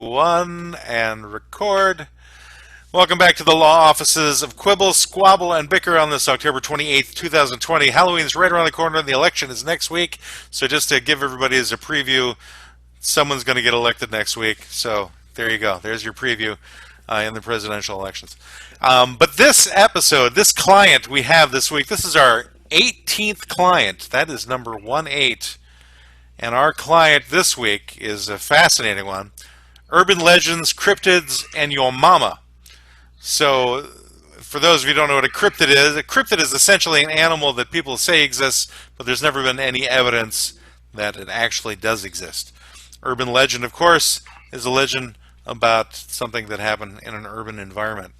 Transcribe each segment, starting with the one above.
One, and record. Welcome back to the law offices of Quibble, Squabble, and Bicker on this October 28th, 2020. Halloween's right around the corner and the election is next week. So just to give everybody as a preview, someone's going to get elected next week. So there you go. There's your preview in the presidential elections. But this episode, this client we have this week, this is our 18th client. That is number 18. And our client this week is a fascinating one. Urban legends, cryptids, and your mama. So, for those of you who don't know what a cryptid is essentially an animal that people say exists, but there's never been any evidence that it actually does exist. Urban legend, of course, is a legend about something that happened in an urban environment.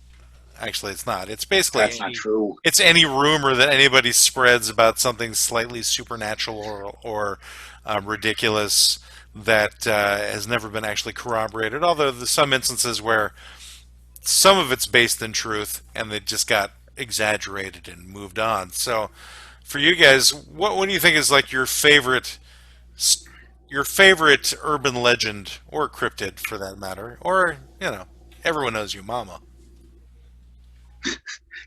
Actually, it's not. It's basically That's not true. It's any rumor that anybody spreads about something slightly supernatural or ridiculous that has never been actually corroborated. Although there's some instances where some of it's based in truth and it just got exaggerated and moved on. So, for you guys, what do you think is like your favorite urban legend or cryptid for that matter? Or everyone knows you, mama.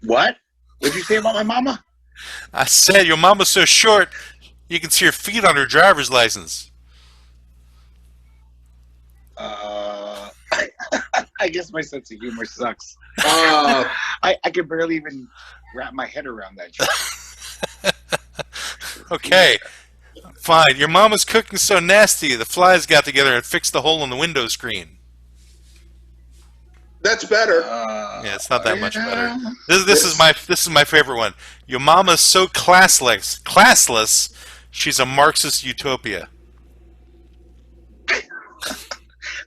What? What did you say about my mama? I said your mama's so short you can see her feet on her driver's license. I guess my sense of humor sucks. I can barely even wrap my head around that joke. Okay, fine. Your mama's cooking so nasty the flies got together and fixed the hole in the window screen. That's better. Yeah, it's not that much better. This is my favorite one. Your mama's so classless, she's a Marxist utopia.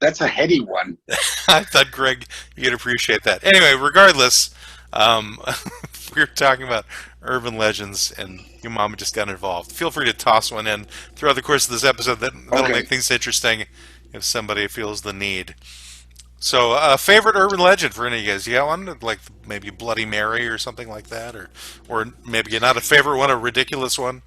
That's a heady one. I thought, Greg, you'd appreciate that. Anyway, regardless, we're talking about urban legends, and your mama just got involved. Feel free to toss one in throughout the course of this episode. That'll make things interesting if somebody feels the need. So, favorite urban legend for any of you guys? You got one? Like maybe Bloody Mary or something like that? Or maybe not a favorite one, a ridiculous one?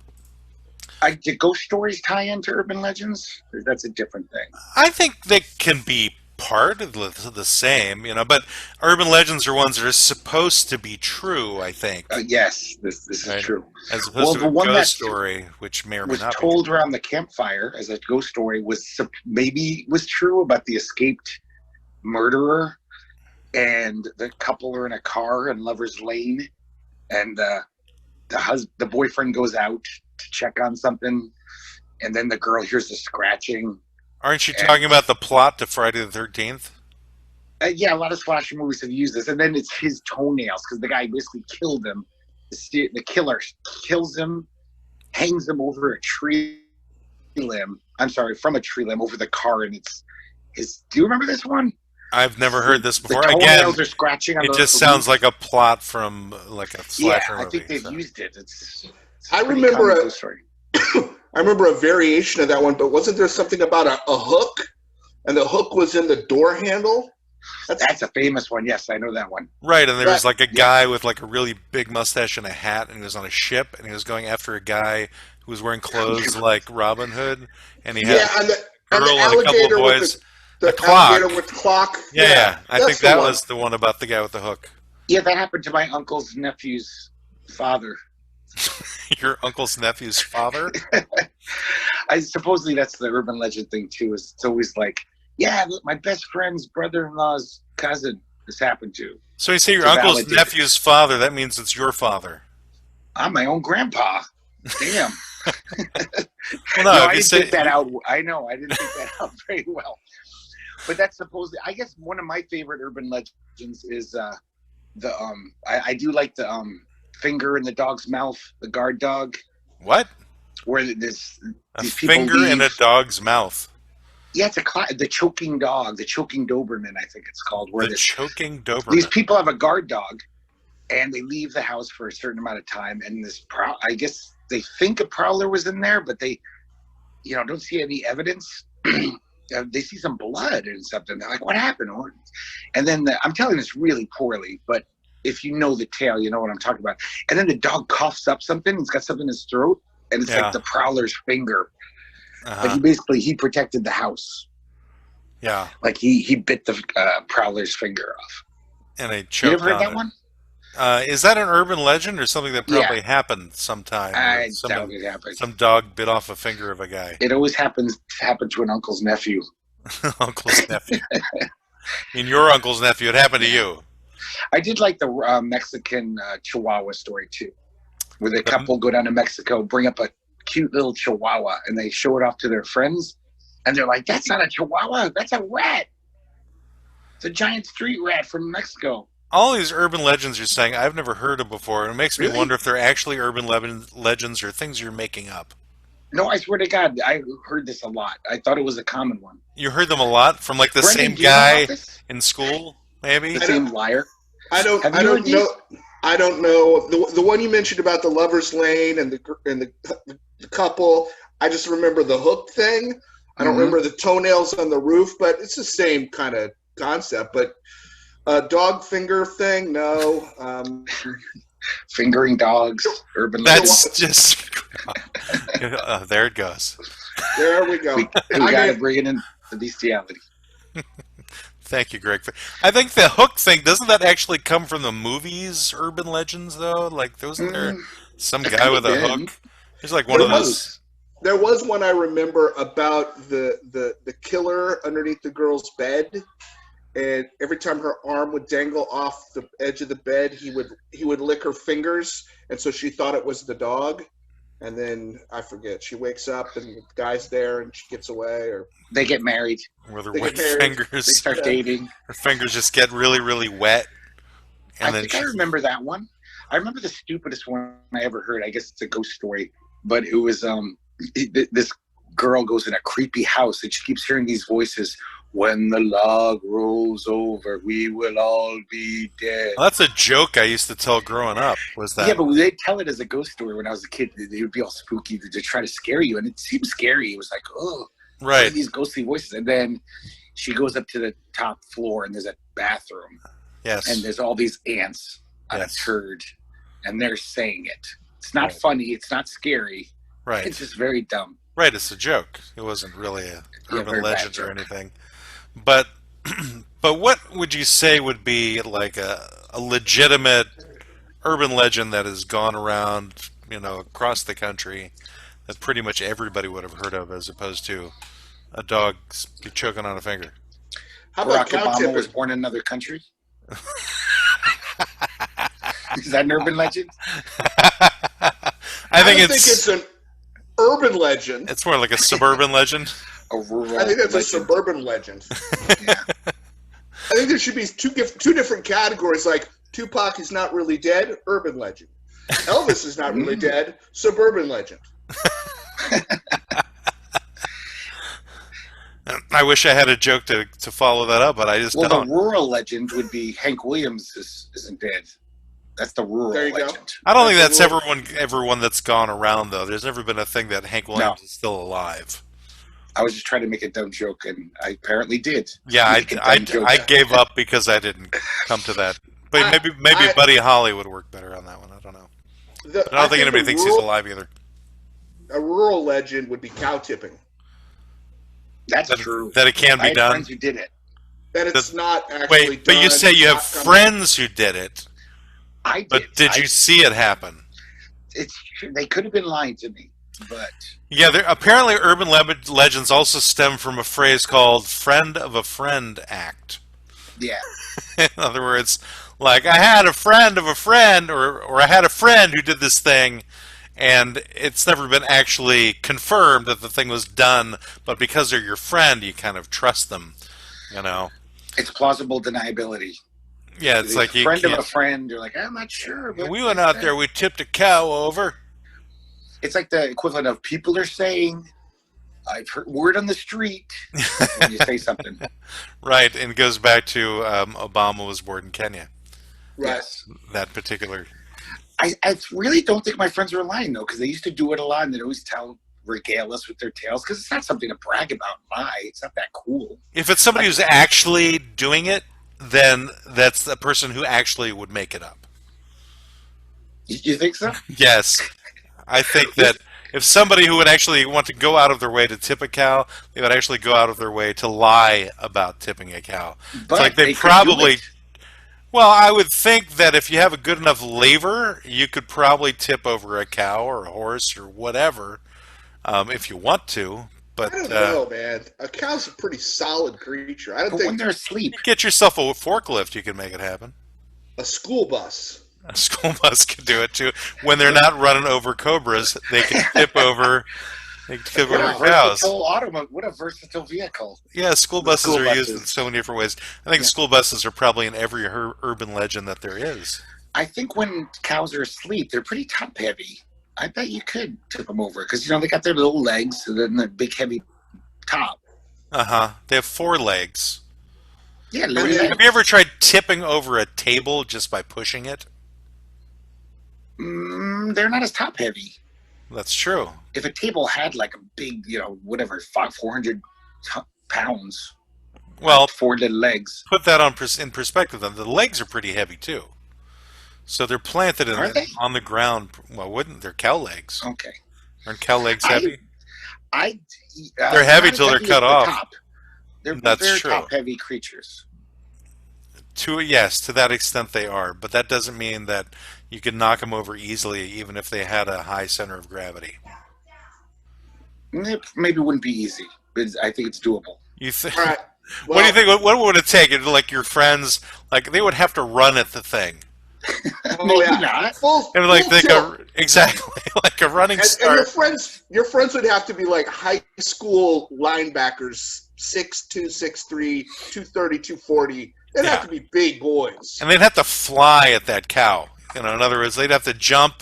Do ghost stories tie into urban legends? That's a different thing. I think they can be part of the same, but urban legends are ones that are supposed to be true, I think. Yes, this is true. As opposed to a ghost story, which may or may not be. Was told around the campfire as a ghost story maybe was true about the escaped murderer, and the couple are in a car in Lover's Lane, and the boyfriend goes out to check on something, and then the girl hears the scratching. Aren't you talking about the plot to Friday the 13th? Yeah, a lot of slasher movies have used this, and then it's his toenails because the guy basically killed him. The killer kills him, hangs him over a tree limb. I'm sorry, from a tree limb over the car, and it's his. Do you remember this one? I've never heard this before. The Again, toenails are scratching on it just sounds like a plot from like a slasher movie. I think they've used it. It's I remember a variation of that one, but wasn't there something about a hook, and the hook was in the door handle? That's a famous one. Yes, I know that one. Right, and there was like a guy with like a really big mustache and a hat, and he was on a ship, and he was going after a guy who was wearing clothes like Robin Hood, and he had and the a couple of boys. The alligator with the clock. Yeah. I think that was the one about the guy with the hook. Yeah, that happened to my uncle's nephew's father. Your uncle's nephew's father? Supposedly that's the urban legend thing too. It's always like, yeah, my best friend's brother-in-law's cousin this happened to. So you say your uncle's nephew's father, that means it's your father. I'm my own grandpa. Damn. Well, no, I didn't think that out. I know, I didn't think that out very well. But that's supposedly, I guess one of my favorite urban legends is I do like the finger in the dog's mouth, the guard dog. What? Where these finger in a dog's mouth. Yeah, it's the choking dog, the choking Doberman, I think it's called. Choking Doberman. These people have a guard dog, and they leave the house for a certain amount of time, and I guess they think a prowler was in there, but they, don't see any evidence. They see some blood and something. They're like, what happened? And then I'm telling this really poorly, but if you know the tale, you know what I'm talking about. And then the dog coughs up something. He's got something in his throat, and it's like the prowler's finger. But he protected the house. Yeah, Like he bit the prowler's finger off. and they You choked ever heard on that it. one? Is that an urban legend or something that Yeah, probably happened sometime? Where I doubt it happened. some dog bit off a finger of a guy, It always happened to an uncle's nephew. uncle's nephew. In your uncle's nephew, it happened to you. I did like the Mexican Chihuahua story too, where the The- couple go down to Mexico, bring up a cute little Chihuahua, and they show it off to their friends, and they're like, "That's not a Chihuahua, that's a rat. It's a giant street rat from Mexico." All these urban legends you're saying I've never heard of before, and it makes me Really? wonder if they're actually urban legends or things you're making up. No, I swear to God, I heard this a lot. I thought it was a common one. You heard them a lot from like the Brendan, same do you know guy about this? in school, maybe? The same liar. I don't Have you I don't heard these? know. I don't know the one you mentioned about the lovers lane and the couple. I just remember the hook thing. I don't Mhm. remember the toenails on the roof, but it's the same kind of concept. But dog finger thing, no. Fingering dogs, urban That's legends. just there it goes. There we go. We I got to mean- bring it in the bestiality. Thank you, Greg. I think the hook thing doesn't that actually come from the movies Urban Legends though? Like there wasn't there some It guy could with a have been. hook? He's like one There of was. those. There was one I remember about the killer underneath the girl's bed, and every time her arm would dangle off the edge of the bed, he would lick her fingers, and so she thought it was the dog. And then I forget. She wakes up and the guy's there, and she gets away. Or They get married. With her They wet get married. They fingers. start Yeah. dating. Her fingers just get really, really wet. I And then think I remember that one. I remember the stupidest one I ever heard. I guess it's a ghost story, but it was this girl goes in a creepy house and she keeps hearing these voices. When the log rolls over, we will all be dead. Well, that's a joke I used to tell growing up. Was that? Yeah, but they tell it as a ghost story when I was a kid. It would be all spooky to try to scare you, and it seemed scary. It was like, oh, right. these ghostly voices. And then she goes up to the top floor, and there's a bathroom, Yes. and there's all these ants on Yes. a turd, and they're saying it. It's not Right. funny. It's not scary. Right. It's just very dumb. Right. It's a joke. It wasn't really a Yeah, urban very bad legend or joke. anything. But but what would you say would be like a legitimate urban legend that has gone around, across the country that pretty much everybody would have heard of, as opposed to a dog choking on a finger? how about Barack cow Obama was tipping? born in another country. Is that an urban legend? I think don't it's an urban legend. it's more like a suburban legend. A rural I think that's a legend. suburban legend. Yeah. I think there should be two different categories. Like Tupac is not really dead, urban legend. Elvis is not really dead, suburban legend. I wish I had a joke to follow that up, but I just Well, don't. the rural legend would be Hank Williams isn't dead. That's the rural There you go. legend. I don't think that's That's a everyone that's gone around though. There's never been a thing that Hank Williams is still alive. I was just trying to make a dumb joke, and I apparently did. Yeah, Make a dumb joke. I gave up because I didn't come to that. But maybe Buddy Holly would work better on that one. I don't know. But I don't think anybody thinks he's alive either. A rural legend would be cow tipping. That's true. That it can I be had done. friends who did it. That it's not actually Wait, but you done, say you have not coming- friends who did it, I did. but did you see it happen? It's true. They could have been lying to me, but Yeah, apparently urban legends also stem from a phrase called "friend of a friend" act. yeah, In other words, like I had a friend of a friend, or I had a friend who did this thing, and it's never been actually confirmed that the thing was done, but because they're your friend, you kind of trust them, it's plausible deniability. Yeah, it's like you friend of a can't. friend. You're like, I'm not sure. But We went out there, we tipped a cow over. It's like the equivalent of people are saying, I've heard word on the street when you say something. Right, and it goes back to Obama was born in Kenya. Right. Yes. That particular. I really don't think my friends were lying though, because they used to do it a lot, and they'd always regale us with their tales, because it's not something to brag about. It's not that cool. If it's somebody who's actually doing it, then that's the person who actually would make it up. You think so? Yes, I think that if somebody who would actually want to go out of their way to tip a cow, they would actually go out of their way to lie about tipping a cow. It's But like they could do probably. it. Well, I would think that if you have a good enough laver, you could probably tip over a cow or a horse or whatever, if you want to. But I don't know, man. A cow's a pretty solid creature. I don't But when think they're asleep, get yourself a forklift, you can make it happen. a school bus. A school bus can do it too. When they're not running over cobras, they can tip over. They can tip what over a cows. what a versatile vehicle. Yeah, school buses School are used in buses. so many different ways. I think school buses are probably in every urban legend that there is. I think when cows are asleep, they're pretty top heavy. I bet you could tip them over because they got their little legs and then the big heavy top. They have 4 legs. Yeah, mean, Have you ever tried tipping over a table just by pushing it? They're not as top heavy. That's true. If a table had like a big, 400 pounds, Well, 4 little legs, put that in perspective. Then the legs are pretty heavy too. So they're planted Are they? on the ground. Well, wouldn't they're cow legs? okay. Aren't cow legs heavy? They're heavy not as till they're heavy cut as the off. top. They're That's very true. top heavy creatures. Yes, to that extent they are, but that doesn't mean that you can knock them over easily, even if they had a high center of gravity. It maybe wouldn't be easy, but I think it's doable. You think? All right. What do you think? What would it take? Like your friends, like they would have to run at the thing, Oh, Maybe yeah. not. Full, and like full tilt. exactly like a running And start. your friends would have to be like high school linebackers, 6'2", 6'3", 230, 240. They'd Yeah. have to be big boys. And they'd have to fly at that cow. In other words, they'd have to jump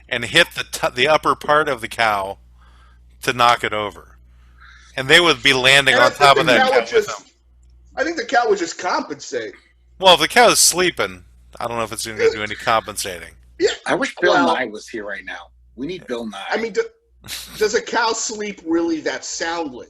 and hit the upper part of the cow to knock it over, and they would be landing And I on think top the of that cow cow would with just- them. I think the cow would just compensate. Well, if the cow is sleeping, I don't know if it's going to do any compensating. Yeah. I wish Bill Well- Nye was here right now. We need Bill Nye. I mean, does a cow sleep really that soundly?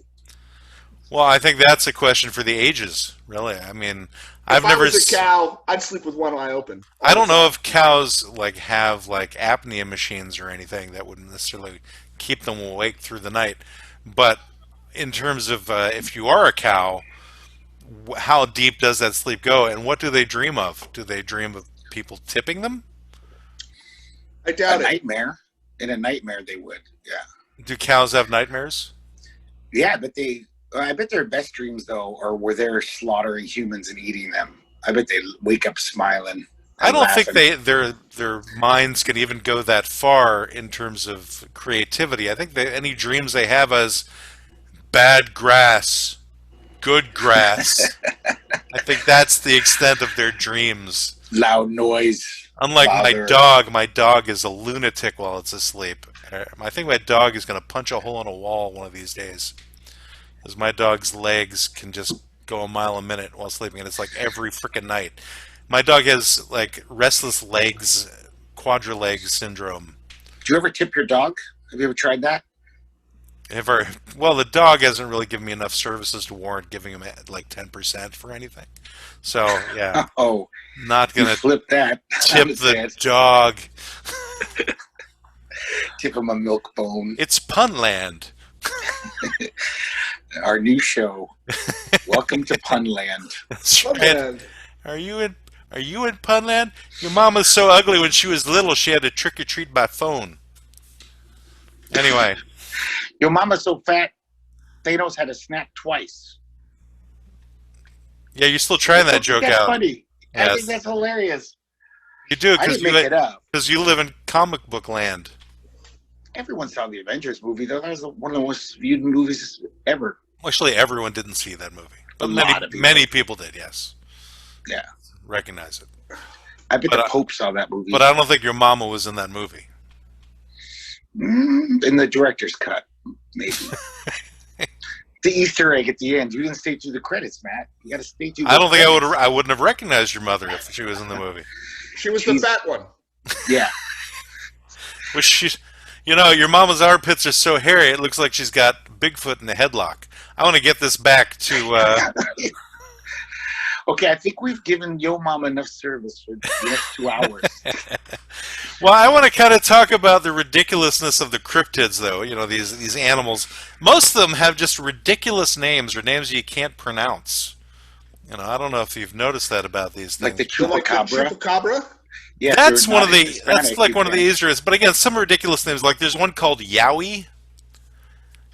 Well, I think that's a question for the ages, really. I mean, I've If I never. was a cow, I'd sleep with one eye open. I don't know if cows have apnea machines or anything that would necessarily keep them awake through the night. But in terms of if you are a cow, how deep does that sleep go, and what do they dream of? Do they dream of people tipping them? I a doubt it. nightmare. In a nightmare, they would. Yeah. Do cows have nightmares? Yeah, but I bet their best dreams though are where they're slaughtering humans and eating them. I bet they wake up smiling. I don't think laughing. their minds can even go that far in terms of creativity. I think any dreams they have as bad grass, good grass. I think that's the extent of their dreams. Loud noise. Unlike Bother. my dog is a lunatic while it's asleep. I think my dog is going to punch a hole in a wall one of these days. Because my dog's legs can just go a mile a minute while sleeping, and it's like every freaking night. My dog has like restless legs, quadrileg syndrome. Do you ever tip your dog? Have you ever tried that? Well, the dog hasn't really given me enough services to warrant giving him like 10% for anything. So yeah, Oh, not you gonna flip that. tip the dog. Tip him a milk bone. It's Punland. Our new show. Welcome to Punland. That's Oh, right. man. Are you in Punland? Your mom was so ugly when she was little she had to trick or treat by phone. Anyway, Your mama's so fat, Thanos had to snack twice. yeah, you're still trying that joke That's out. funny. I Yes. think that's hilarious. You do I didn't make it up. because you live in comic book land. Everyone saw the Avengers movie, though. That was one of the most viewed movies ever. Actually, everyone didn't see that movie, but A lot of people. many people did. Yes, Yeah. recognize it. I bet But the Pope saw that movie. But I don't think your mama was in that movie. In the director's cut, maybe. The Easter egg at the end. You didn't stay through the credits, Matt. You got to stay through. I don't think credits. I wouldn't have recognized your mother if she was in the movie. She was the Jeez. fat one. Yeah. Which she's, your mama's armpits are so hairy it looks like she's got Bigfoot in a headlock. I want to get this back to. Okay, I think we've given Yo Mama enough service for the next 2 hours. Well, I want to kind of talk about the ridiculousness of the cryptids, though. You know, these animals. Most of them have just ridiculous names or names you can't pronounce. You know, I don't know if you've noticed that about these Like things. the Like the chupacabra. chupacabra? Yeah, if That's you're one not of the. Hispanic, That's like you one of the can't. easier. But again, some ridiculous names. Like there's one called Yowie,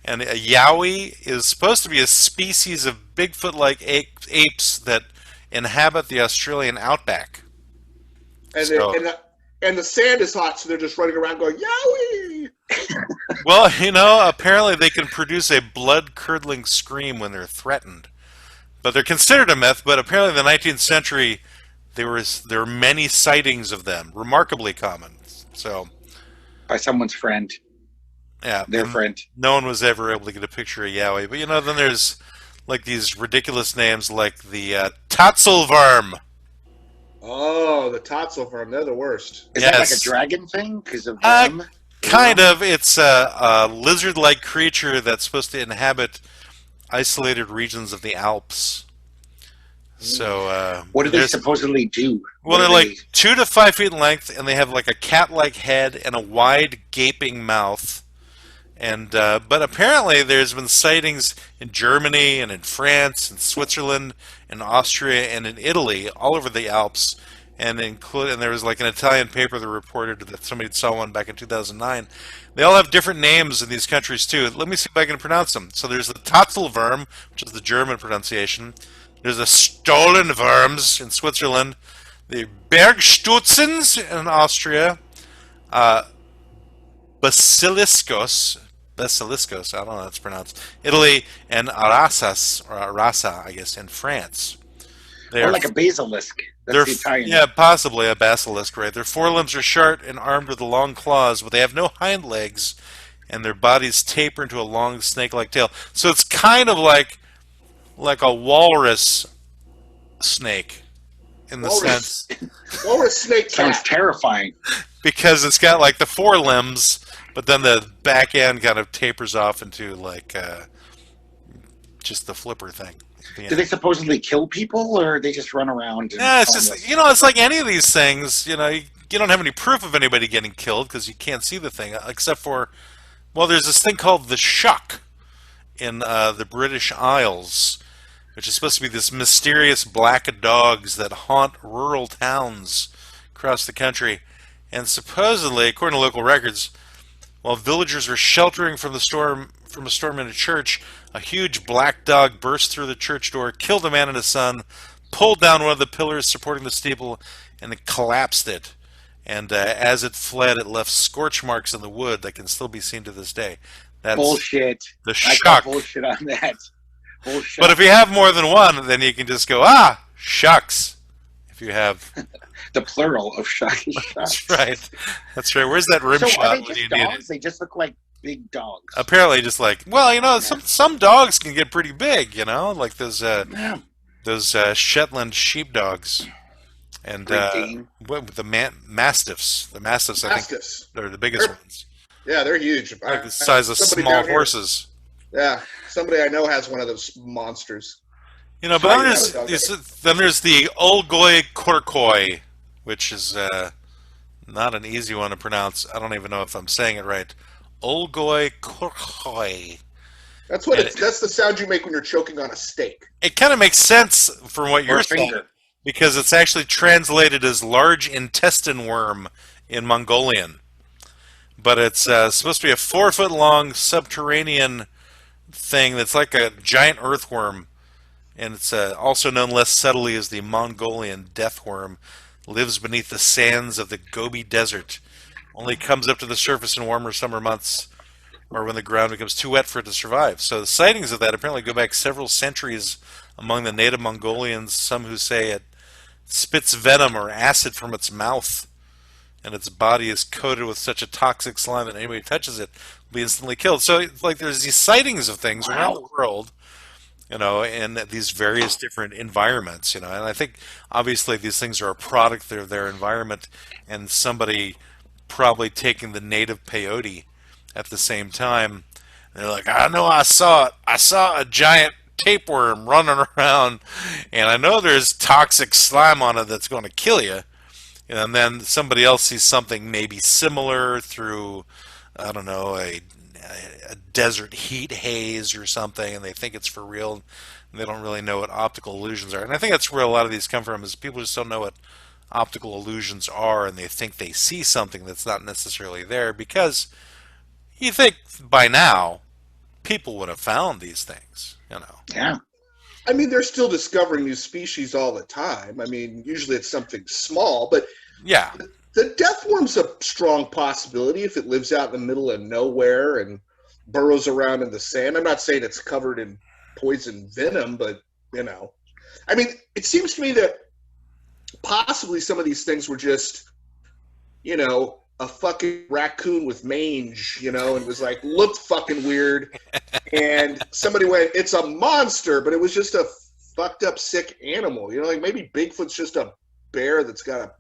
and a Yowie is supposed to be a species of Bigfoot-like apes that inhabit the Australian outback. And So, and the sand is hot, so they're just running around going, Yowie! well, you know, apparently they can produce a blood-curdling scream when they're threatened. But they're considered a myth. But apparently, in the 19th century, there were many sightings of them, remarkably common. So, By someone's friend, yeah, their and friend. no one was ever able to get a picture of Yowie. But you know, then there's like these ridiculous names like the Tatzelworm. Oh, the Tatzelworm, they're the worst. Is that like a Yes. dragon thing? Because of Uh, them? Kind of. It's a lizard-like creature that's supposed to inhabit isolated regions of the Alps. So, What do they there's- supposedly do? well, What they're do like 2 to 5 feet in length, and they have like a cat-like head and a wide, gaping mouth. And but apparently, there's been sightings in Germany and in France and Switzerland and Austria and in Italy, all over the Alps. And there was like an Italian paper that reported that somebody saw one back in 2009. They all have different names in these countries too. Let me see if I can pronounce them. So there's the Tatzelwurm, which is the German pronunciation. There's the Stollenwurms in Switzerland, the Bergstutzens in Austria, uh, Basiliscos, I don't know how it's pronounced, Italy, and Arasa, I guess, in France. Or like a basilisk. That's the Italian. Yeah, possibly a basilisk, right? Their forelimbs are sharp and armed with long claws, but they have no hind legs, and their bodies taper into a long snake-like tail. So it's kind of like a walrus snake in the sense, Walrus snake Sounds cat. terrifying. because it's got like the forelimbs, but then the back end kind of tapers off into like just the flipper thing. Do they supposedly kill people, or they just run around? And Yeah, it's just, you know, it's like any of these things. You know, you don't have any proof of anybody getting killed because you can't see the thing, except for, well, there's this thing called the shuck in the British Isles, which is supposed to be this mysterious black dogs that haunt rural towns across the country. And supposedly, according to local records, while villagers were sheltering from a storm in a church, a huge black dog burst through the church door, killed a man and his son, pulled down one of the pillars supporting the steeple, and it collapsed it. And as it fled, it left scorch marks in the wood that can still be seen to this day. That's bullshit. the I shuck. call bullshit on that. Bullshit. But if you have more than one, then you can just go, shucks. If you have, The plural of shuck is shuck. that's right. That's right. Where's that rim So shot are they when just you need dogs? it? They just look like big dogs. Apparently, just like, well, you know, some dogs can get pretty big, you know, like those Yeah. Shetland sheepdogs, and Great Dane. the mastiffs. The mastiffs, I think, Mastiffs. are the biggest They're- ones, Yeah, they're huge. like the size of Somebody small down here- horses. Yeah, somebody I know has one of those monsters. You know, but Right, then there's the Olgoi Korkoi, which is not an easy one to pronounce. I don't even know if I'm saying it right. Olgoi Korkoi. That's what And it's. That's the sound you make when you're choking on a steak. It kind of makes sense from what Or you're a saying, finger. because it's actually translated as large intestine worm in Mongolian. But it's supposed to be a 4-foot long subterranean thing that's like a giant earthworm, and it's also known less subtly as the Mongolian deathworm. Lives beneath the sands of the Gobi Desert. Only comes up to the surface in warmer summer months, or when the ground becomes too wet for it to survive. So the sightings of that apparently go back several centuries among the native Mongolians. Some who say it spits venom or acid from its mouth, and its body is coated with such a toxic slime that anybody who touches it will be instantly killed. So, it's like, there's these sightings of things around the world, you know, in these various different environments, you know. And I think obviously these things are a product of their environment, and somebody probably taking the native peyote at the same time. They're like, I know, I saw it. I saw a giant tapeworm running around, and I know there's toxic slime on it that's going to kill you. and then somebody else sees something maybe similar through, I don't know, a desert heat haze or something, and they think it's for real, and they don't really know what optical illusions are. And I think that's where a lot of these come from, is people just don't know what optical illusions are, and they think they see something that's not necessarily there, because you think by now people would have found these things, you know. Yeah. I mean, they're still discovering new species all the time. I mean, usually it's something small, but Yeah. the death worm's a strong possibility if it lives out in the middle of nowhere and burrows around in the sand. I'm not saying it's covered in poison venom, but, you know. I mean, it seems to me that possibly some of these things were just, you know, a fucking raccoon with mange, you know, and was like, looked fucking weird. And somebody went, it's a monster, but it was just a fucked up, sick animal. You know, like maybe Bigfoot's just a bear that's got a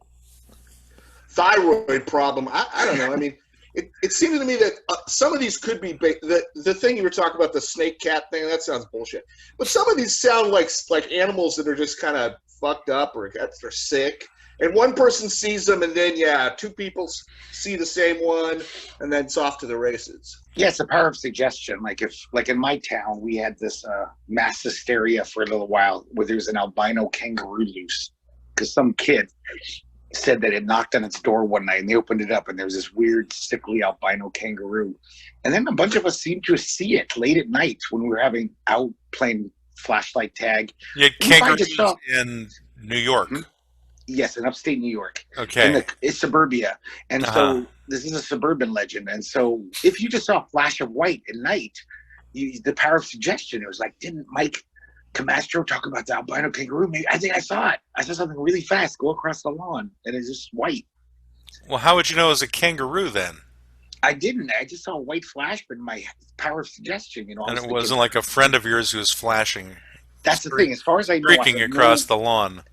thyroid problem. I don't know. I mean, it seemed to me that some of these could be the thing you were talking about, the snake cat thing. That sounds bullshit. But some of these sound like animals that are just kind of fucked up or they're sick. And one person sees them, and then two people see the same one, and then it's off to the races. Yeah, it's the power of suggestion. Like in my town, we had this mass hysteria for a little while where there was an albino kangaroo loose because some kid said that it knocked on its door one night and they opened it up and there was this weird, sickly albino kangaroo. And then a bunch of us seemed to see it late at night when we were out playing flashlight tag. You had kangaroos in New York. Mm-hmm. Yes, in upstate New York. Okay. It's suburbia. And so this is a suburban legend. And so if you just saw a flash of white at night, the power of suggestion, it was like, didn't Mike Camastro talk about the albino kangaroo? Maybe I think I saw it. I saw something really fast go across the lawn, and it's just white. Well, how would you know it was a kangaroo then? I didn't. I just saw a white flash, but my power of suggestion, you know. And it wasn't like a friend of yours who was flashing. That's the thing. As far as I know, streaking across the lawn.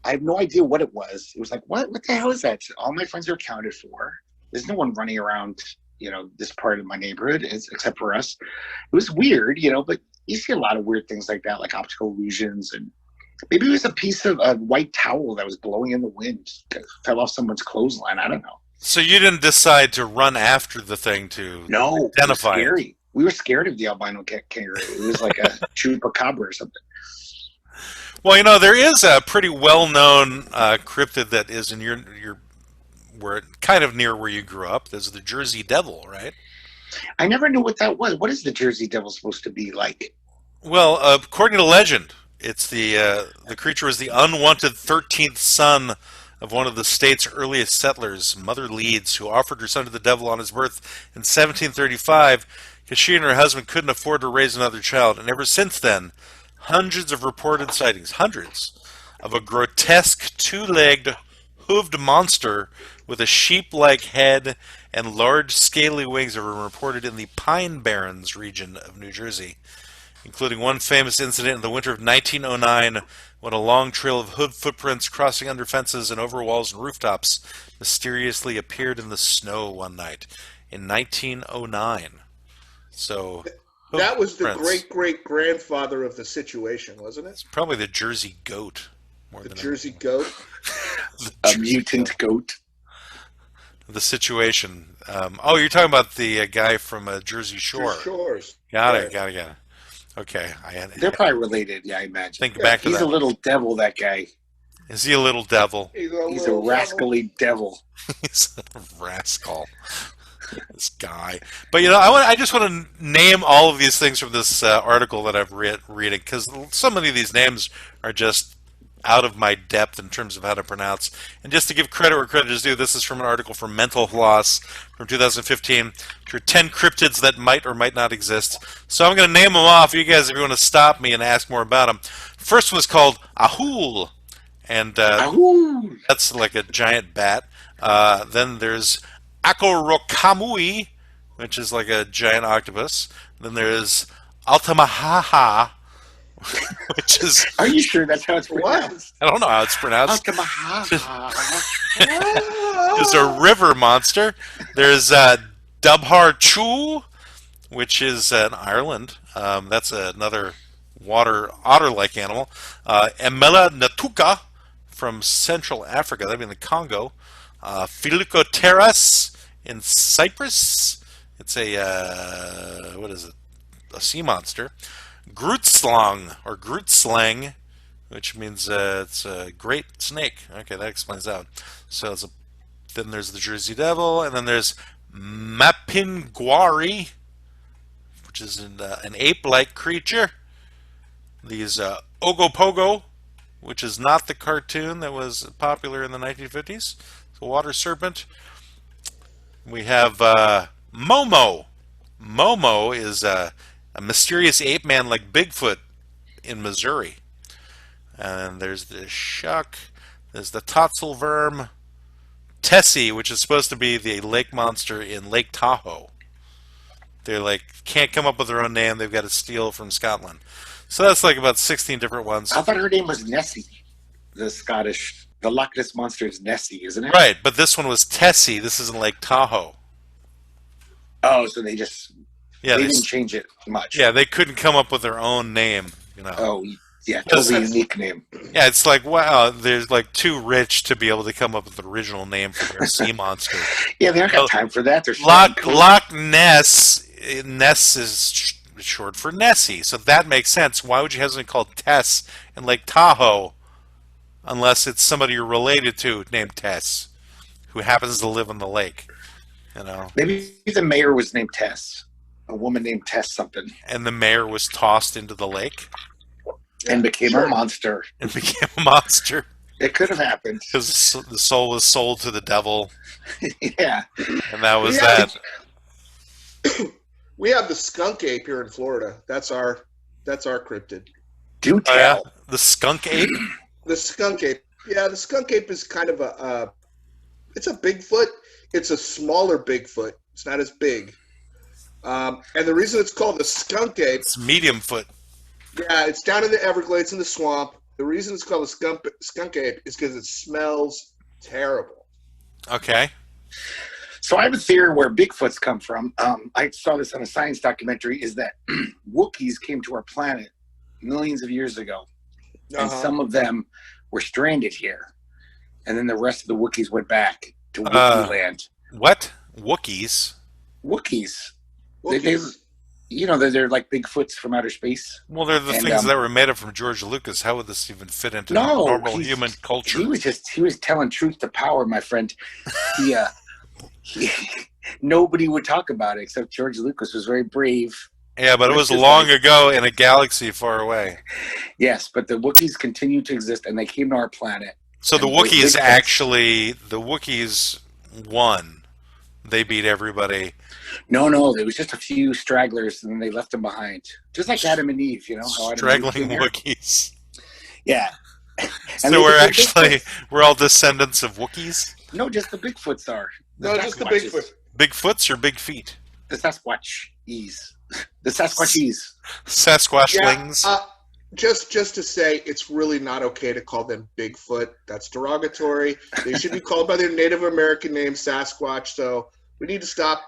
I have no idea what it was. It was like, what the hell is that? All my friends are accounted for. There's no one running around, you know, this part of my neighborhood except for us. It was weird, you know, but you see a lot of weird things like that, like optical illusions. And maybe it was a piece of a white towel that was blowing in the wind that fell off someone's clothesline. I don't know. So you didn't decide to run after the thing to identify it? Scary. We were scared of the albino kangaroo. It was like a chupacabra or something. Well, you know, there is a pretty well-known cryptid that is in your where kind of near where you grew up. There's the Jersey Devil, right? I never knew what that was. What is the Jersey Devil supposed to be like? Well, according to legend, it's the creature was the unwanted 13th son of one of the state's earliest settlers, Mother Leeds, who offered her son to the devil on his birth in 1735 because she and her husband couldn't afford to raise another child. And ever since then, hundreds of reported sightings, hundreds, of a grotesque two-legged, hooved monster with a sheep-like head and large scaly wings have been reported in the Pine Barrens region of New Jersey, including one famous incident in the winter of 1909 when a long trail of hoof footprints crossing under fences and over walls and rooftops mysteriously appeared in the snow one night in 1909. So that was the great-great-grandfather of the situation, wasn't it? It's probably the Jersey Goat. The Jersey Goat? A mutant goat. The situation. You're talking about the guy from Jersey Shore. Jersey Shores. Got it. Okay. They're probably related, yeah, I imagine. Think back to that. He's a little devil, that guy. Is he a little devil? He's a rascally devil. He's a rascal. This guy. But, you know, I just want to name all of these things from this article that I've reading, because so many of these names are just out of my depth in terms of how to pronounce. And just to give credit where credit is due, this is from an article from Mental Floss from 2015. For 10 cryptids that might or might not exist. So I'm going to name them off. You guys, if you want to stop me and ask more about them. First one is called Ahul. And that's like a giant bat. Then there's Akorokamui, which is like a giant octopus. Then there's Altamahaha, which is... Are you sure that's how it's pronounced? I don't know how it's pronounced. Altamahaha. There's a river monster. There's Dubhar Chu, which is in Ireland. That's another water otter-like animal. Emela Natuka from Central Africa. That'd be in the Congo. Philocoteras in Cyprus. It's a what is it? A sea monster. Grootslang or Grootslang, which means it's a great snake. Okay, that explains that. So then there's the Jersey Devil, and then there's Mapinguari, which is an ape-like creature. These Ogopogo, which is not the cartoon that was popular in the 1950s. It's a water serpent. We have Momo. Momo is a mysterious ape man like Bigfoot in Missouri. And there's the Shuck. There's the Totzelworm. Tessie, which is supposed to be the lake monster in Lake Tahoe. They're like, can't come up with their own name. They've got to steal from Scotland. So that's like about 16 different ones. I thought her name was Nessie. The Loch Ness monster is Nessie, isn't it? Right, but this one was Tessie. This is in Lake Tahoe. Oh, so they didn't change it much. Yeah, they couldn't come up with their own name. Oh, yeah, totally unique name. Yeah, it's like, wow, they're like too rich to be able to come up with the original name for their sea monster. Yeah, they don't got time for that. Loch Ness. Ness is short for Nessie, so that makes sense. Why would you have something called Tess in Lake Tahoe unless it's somebody you're related to named Tess who happens to live on the lake? Maybe the mayor was named Tess. A woman named Tess something. And the mayor was tossed into the lake and became a monster. And became a monster. It could have happened because the soul was sold to the devil. Yeah, and that was that. We have the skunk ape here in Florida. That's our cryptid. Do tell. Oh, yeah? The skunk ape? The skunk ape. Yeah, the skunk ape is kind of it's a Bigfoot. It's a smaller Bigfoot. It's not as big. And the reason it's called the skunk ape... It's medium foot. Yeah, it's down in the Everglades in the swamp. The reason it's called a skunk ape is because it smells terrible. Okay. So I have a theory where Bigfoots come from. I saw this on a science documentary, is that Wookiees came to our planet millions of years ago. And some of them were stranded here. And then the rest of the Wookiees went back to Wookiee land. What? Wookiees? Wookiees. They're like Bigfoots from outer space. Well, they're the things that were made up from George Lucas. How would this even fit into normal human culture? He was telling truth to power, my friend. Nobody would talk about it except George Lucas was very brave. Yeah, but it was long ago in a galaxy far away. Yes, but the Wookiees continue to exist, and they came to our planet. So the Wookiees won. They beat everybody. No, there was just a few stragglers, and then they left them behind. Just like Adam and Eve, Straggling Wookiees. Yeah. So we're all descendants of Wookiees? No, just the Bigfoots are. Just the Bigfoot. Bigfoots or big feet? The Sasquatch-ees. The Sasquatchies. Sasquatchlings. Yeah, just to say, it's really not okay to call them Bigfoot. That's derogatory. They should be called by their Native American name, Sasquatch. So we need to stop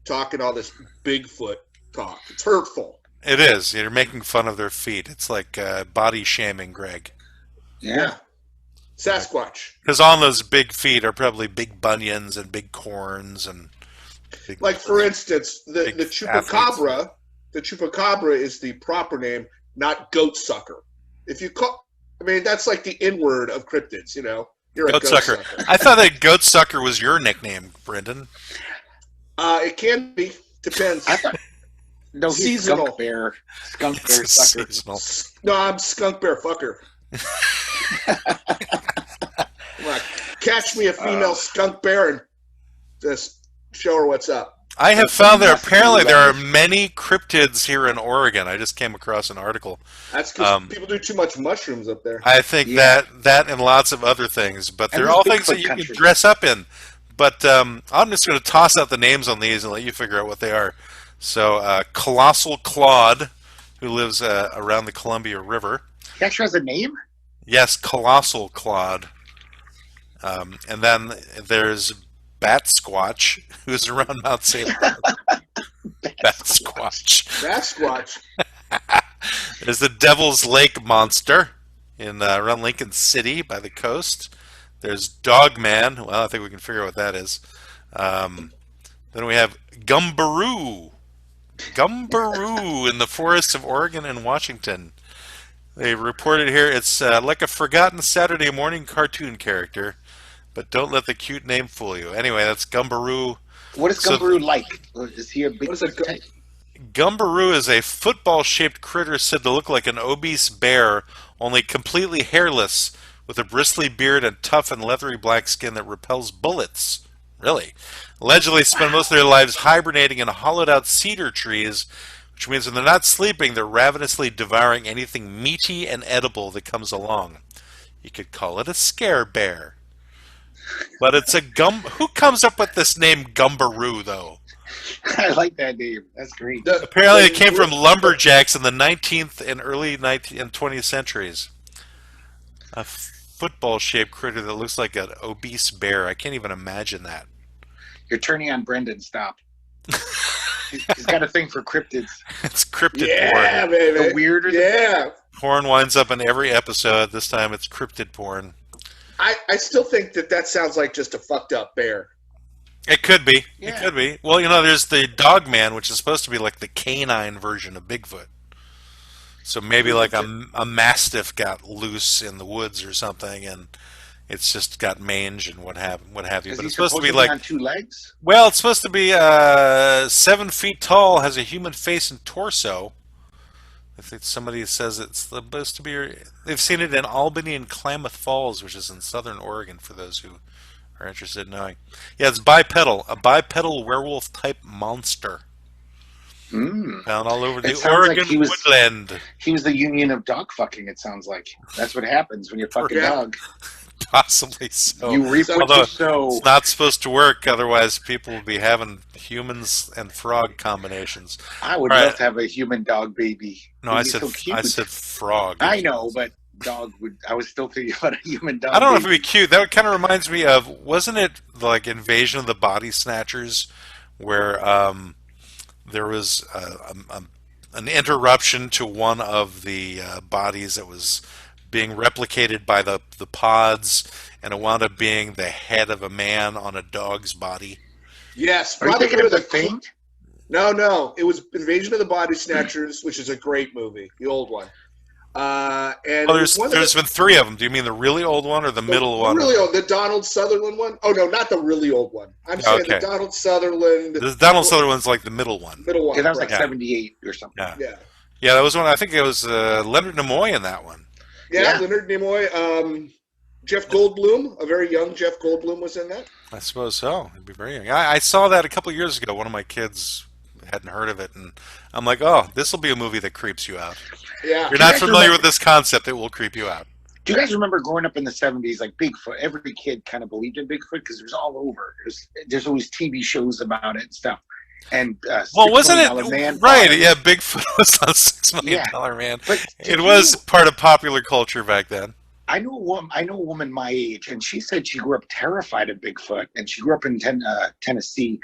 talking all this Bigfoot talk. It's hurtful. It is. You're making fun of their feet. It's like body shaming, Greg. Yeah. Sasquatch. Because on those big feet are probably big bunions and big corns and big, like for instance, the chupacabra. Athletes. The chupacabra is the proper name, not goat sucker. If you that's like the N-word of cryptids. You're a goat sucker. I thought that goat sucker was your nickname, Brendan. It can be. Depends. No, he's seasonal. Skunk bear sucker. Seasonal. No, I'm skunk bear fucker. Catch me a female skunk bear and just show her what's up. I have found that apparently there are many cryptids here in Oregon. I just came across an article. That's because people do too much mushrooms up there. I think that and lots of other things, but they're all things that you can dress up in. But I'm just going to toss out the names on these and let you figure out what they are. So, Colossal Claude, who lives around the Columbia River. He actually has a name? Yes, Colossal Claude. And then there's Bat Squatch, who's around Mount St. Lawrence. Bat Squatch. Bat Squatch. There's the Devil's Lake Monster. in around Lincoln City by the coast. There's Dogman. Well, I think we can figure out what that is. Then we have Gumbaroo. Gumbaroo in the forests of Oregon and Washington. They reported here it's like a forgotten Saturday morning cartoon character, but don't let the cute name fool you. Anyway, that's Gumbaroo. What is Gumbaroo like? Is he a big? What is a Gumbaroo is a football-shaped critter said to look like an obese bear, only completely hairless, with a bristly beard and tough and leathery black skin that repels bullets. Really? Allegedly spend most of their lives hibernating in hollowed-out cedar trees, which means when they're not sleeping, they're ravenously devouring anything meaty and edible that comes along. You could call it a scare bear. But it's a Who comes up with this name Gumbaroo, though? I like that name. That's great. Apparently it came from lumberjacks in the 19th and early 19th and 20th centuries. A football-shaped critter that looks like an obese bear. I can't even imagine that. You're turning on Brendan. Stop. He's got a thing for cryptids. It's cryptid yeah, porn. baby. The weirder the Yeah. Porn winds up in every episode. This time it's cryptid porn. I still think that sounds like just a fucked up bear. It could be. Yeah. It could be. Well, there's the Dogman, which is supposed to be like the canine version of Bigfoot. So maybe like a mastiff got loose in the woods or something, and it's just got mange and what have you. Is But he it's supposed to be like, on two legs? well, it's supposed to be 7 feet tall, has a human face and torso. I think somebody says it's supposed to be. They've seen it in Albany and Klamath Falls, which is in southern Oregon, for those who are interested in knowing. Yeah, it's bipedal, a bipedal werewolf type monster. Found all over the Oregon woodland. He was the union of dog fucking, it sounds like. That's what happens when you fuck a dog. Possibly so. You reap what Although you sow. it's not supposed to work, otherwise people will be having humans and frog combinations. I would love to have a human dog baby. No, I said frog. I know, but dog would. I was still thinking about a human dog. I don't know if baby. it'd be cute. That kind of reminds me of, wasn't it like Invasion of the Body Snatchers, where there was an interruption to one of the bodies that was being replicated by the pods, and it wound up being the head of a man on a dog's body. Yes. Are you thinking of The Thing? No. It was Invasion of the Body Snatchers, which is a great movie, the old one. And there's been 3 of them. Do you mean the really old one or the middle one? The really old, the Donald Sutherland one? Oh, no, not the really old one. I'm saying the Donald Sutherland. The Donald Sutherland's like the middle one. Middle one. Yeah, that was like 78 or something. Yeah, that was one. I think it was Leonard Nimoy in that one. Yeah, Leonard Nimoy. Jeff Goldblum, a very young Jeff Goldblum was in that. I suppose so. It'd be very young. I saw that a couple of years ago. One of my kids hadn't heard of it, and I'm like, oh, this will be a movie that creeps you out. Yeah. You're not familiar with this concept, it will creep you out. Do you guys remember growing up in the 70s, like Bigfoot? Every kid kind of believed in Bigfoot because it was all over. There's always TV shows about it and stuff. And well, wasn't it Man right? Yeah, Bigfoot was on $6 Million Man. But it was part of popular culture back then. I know a woman my age, and she said she grew up terrified of Bigfoot, and she grew up in Tennessee.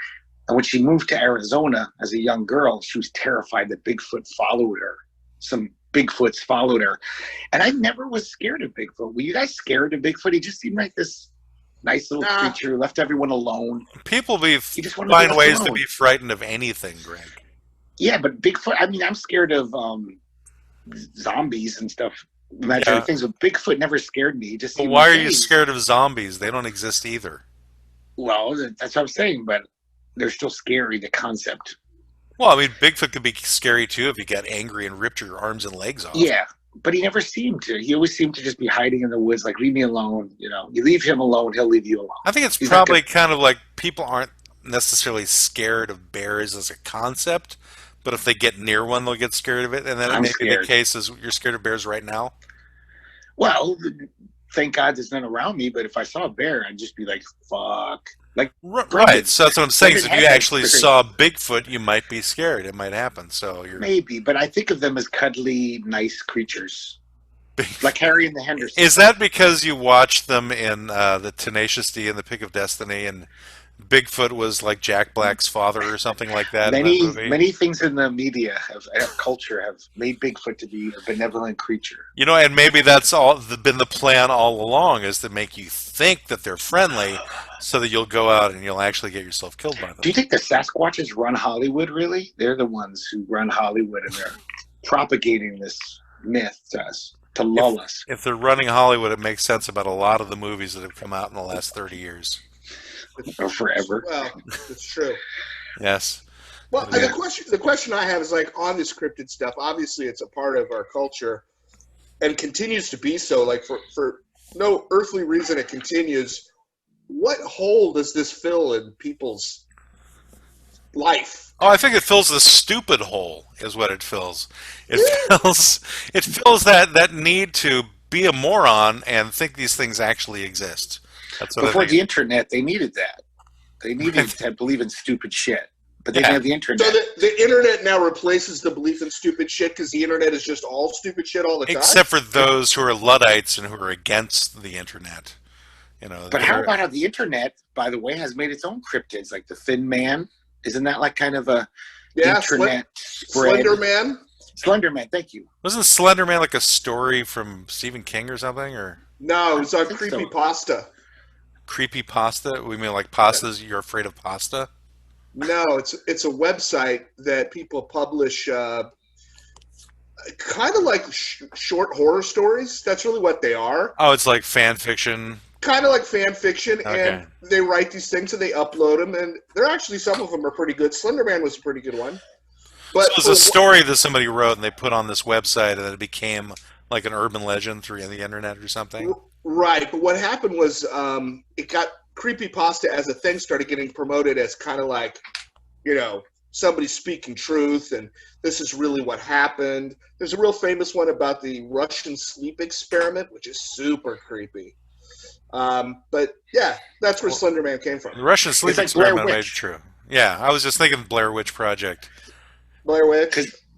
And when she moved to Arizona as a young girl, she was terrified that Bigfoot followed her. Some Bigfoots followed her. And I never was scared of Bigfoot. Were you guys scared of Bigfoot? He just seemed like this nice little creature who left everyone alone. People find ways to be frightened of anything, Greg. Yeah, but Bigfoot, I mean, I'm scared of zombies and stuff. Imaginary things, but Bigfoot never scared me. Just why are you scared of zombies? They don't exist either. Well, that's what I'm saying, but they're still scary, the concept. Well, I mean, Bigfoot could be scary too if he got angry and ripped your arms and legs off. Yeah, but he never seemed to. He always seemed to just be hiding in the woods, like, leave me alone. You leave him alone, he'll leave you alone. I think it's probably kind of like people aren't necessarily scared of bears as a concept, but if they get near one, they'll get scared of it. And then it may be the case is you're scared of bears right now. Well, thank God there's none around me, but if I saw a bear, I'd just be like, fuck. Like, right, so that's what I'm saying. If you actually saw Bigfoot, you might be scared. It might happen. So maybe, but I think of them as cuddly, nice creatures, like Harry and the Hendersons. Is that because you watched them in the Tenacious D and the Pick of Destiny, and Bigfoot was like Jack Black's father or something like that in that movie. Many things in the media culture have made Bigfoot to be a benevolent creature. You know, and maybe that's been the plan all along, is to make you think that they're friendly, so that you'll go out and you'll actually get yourself killed by them. Do you think the Sasquatches run Hollywood? Really, they're the ones who run Hollywood, and they're propagating this myth to us to lull us. If they're running Hollywood, it makes sense about a lot of the movies that have come out in the last 30 years. Or forever. Well, it's true. Yes. Well, the question I have is, like, on this cryptid stuff. Obviously, it's a part of our culture, and continues to be so. Like, for no earthly reason, it continues. What hole does this fill in people's life? Oh, I think it fills the stupid hole, is what it fills. It fills that need to be a moron and think these things actually exist. That's what Before the internet, they needed that. They needed to believe in stupid shit. But they didn't have the internet. So the internet now replaces the belief in stupid shit, because the internet is just all stupid shit all the time? Except for those who are Luddites and who are against the internet. You know. But how about how the internet, by the way, has made its own cryptids, like the Thin Man? Isn't that like kind of a internet spread? Slender Man? Slender Man, thank you. Wasn't Slender Man like a story from Stephen King or something? Or No, it's on Creepypasta. Creepypasta? We mean like pastas? You're afraid of pasta? No, it's a website that people publish, kind of like short horror stories. That's really what they are. Oh, it's like fan fiction. Kind of like fan fiction, Okay. and they write these things and they upload them, and they're actually, some of them are pretty good. Slender Man was a pretty good one. But So it was a story that somebody wrote and they put on this website, and then it became like an urban legend through the internet or something. Right, but what happened was it got creepypasta as a thing, started getting promoted as kind of like, you know, somebody speaking truth, and this is really what happened. There's a real famous one about the Russian sleep experiment, which is super creepy. But yeah, that's where Slender Man came from. The Russian sleep like experiment Blair made it true. Yeah, I was just thinking Blair Witch Project. Blair Witch?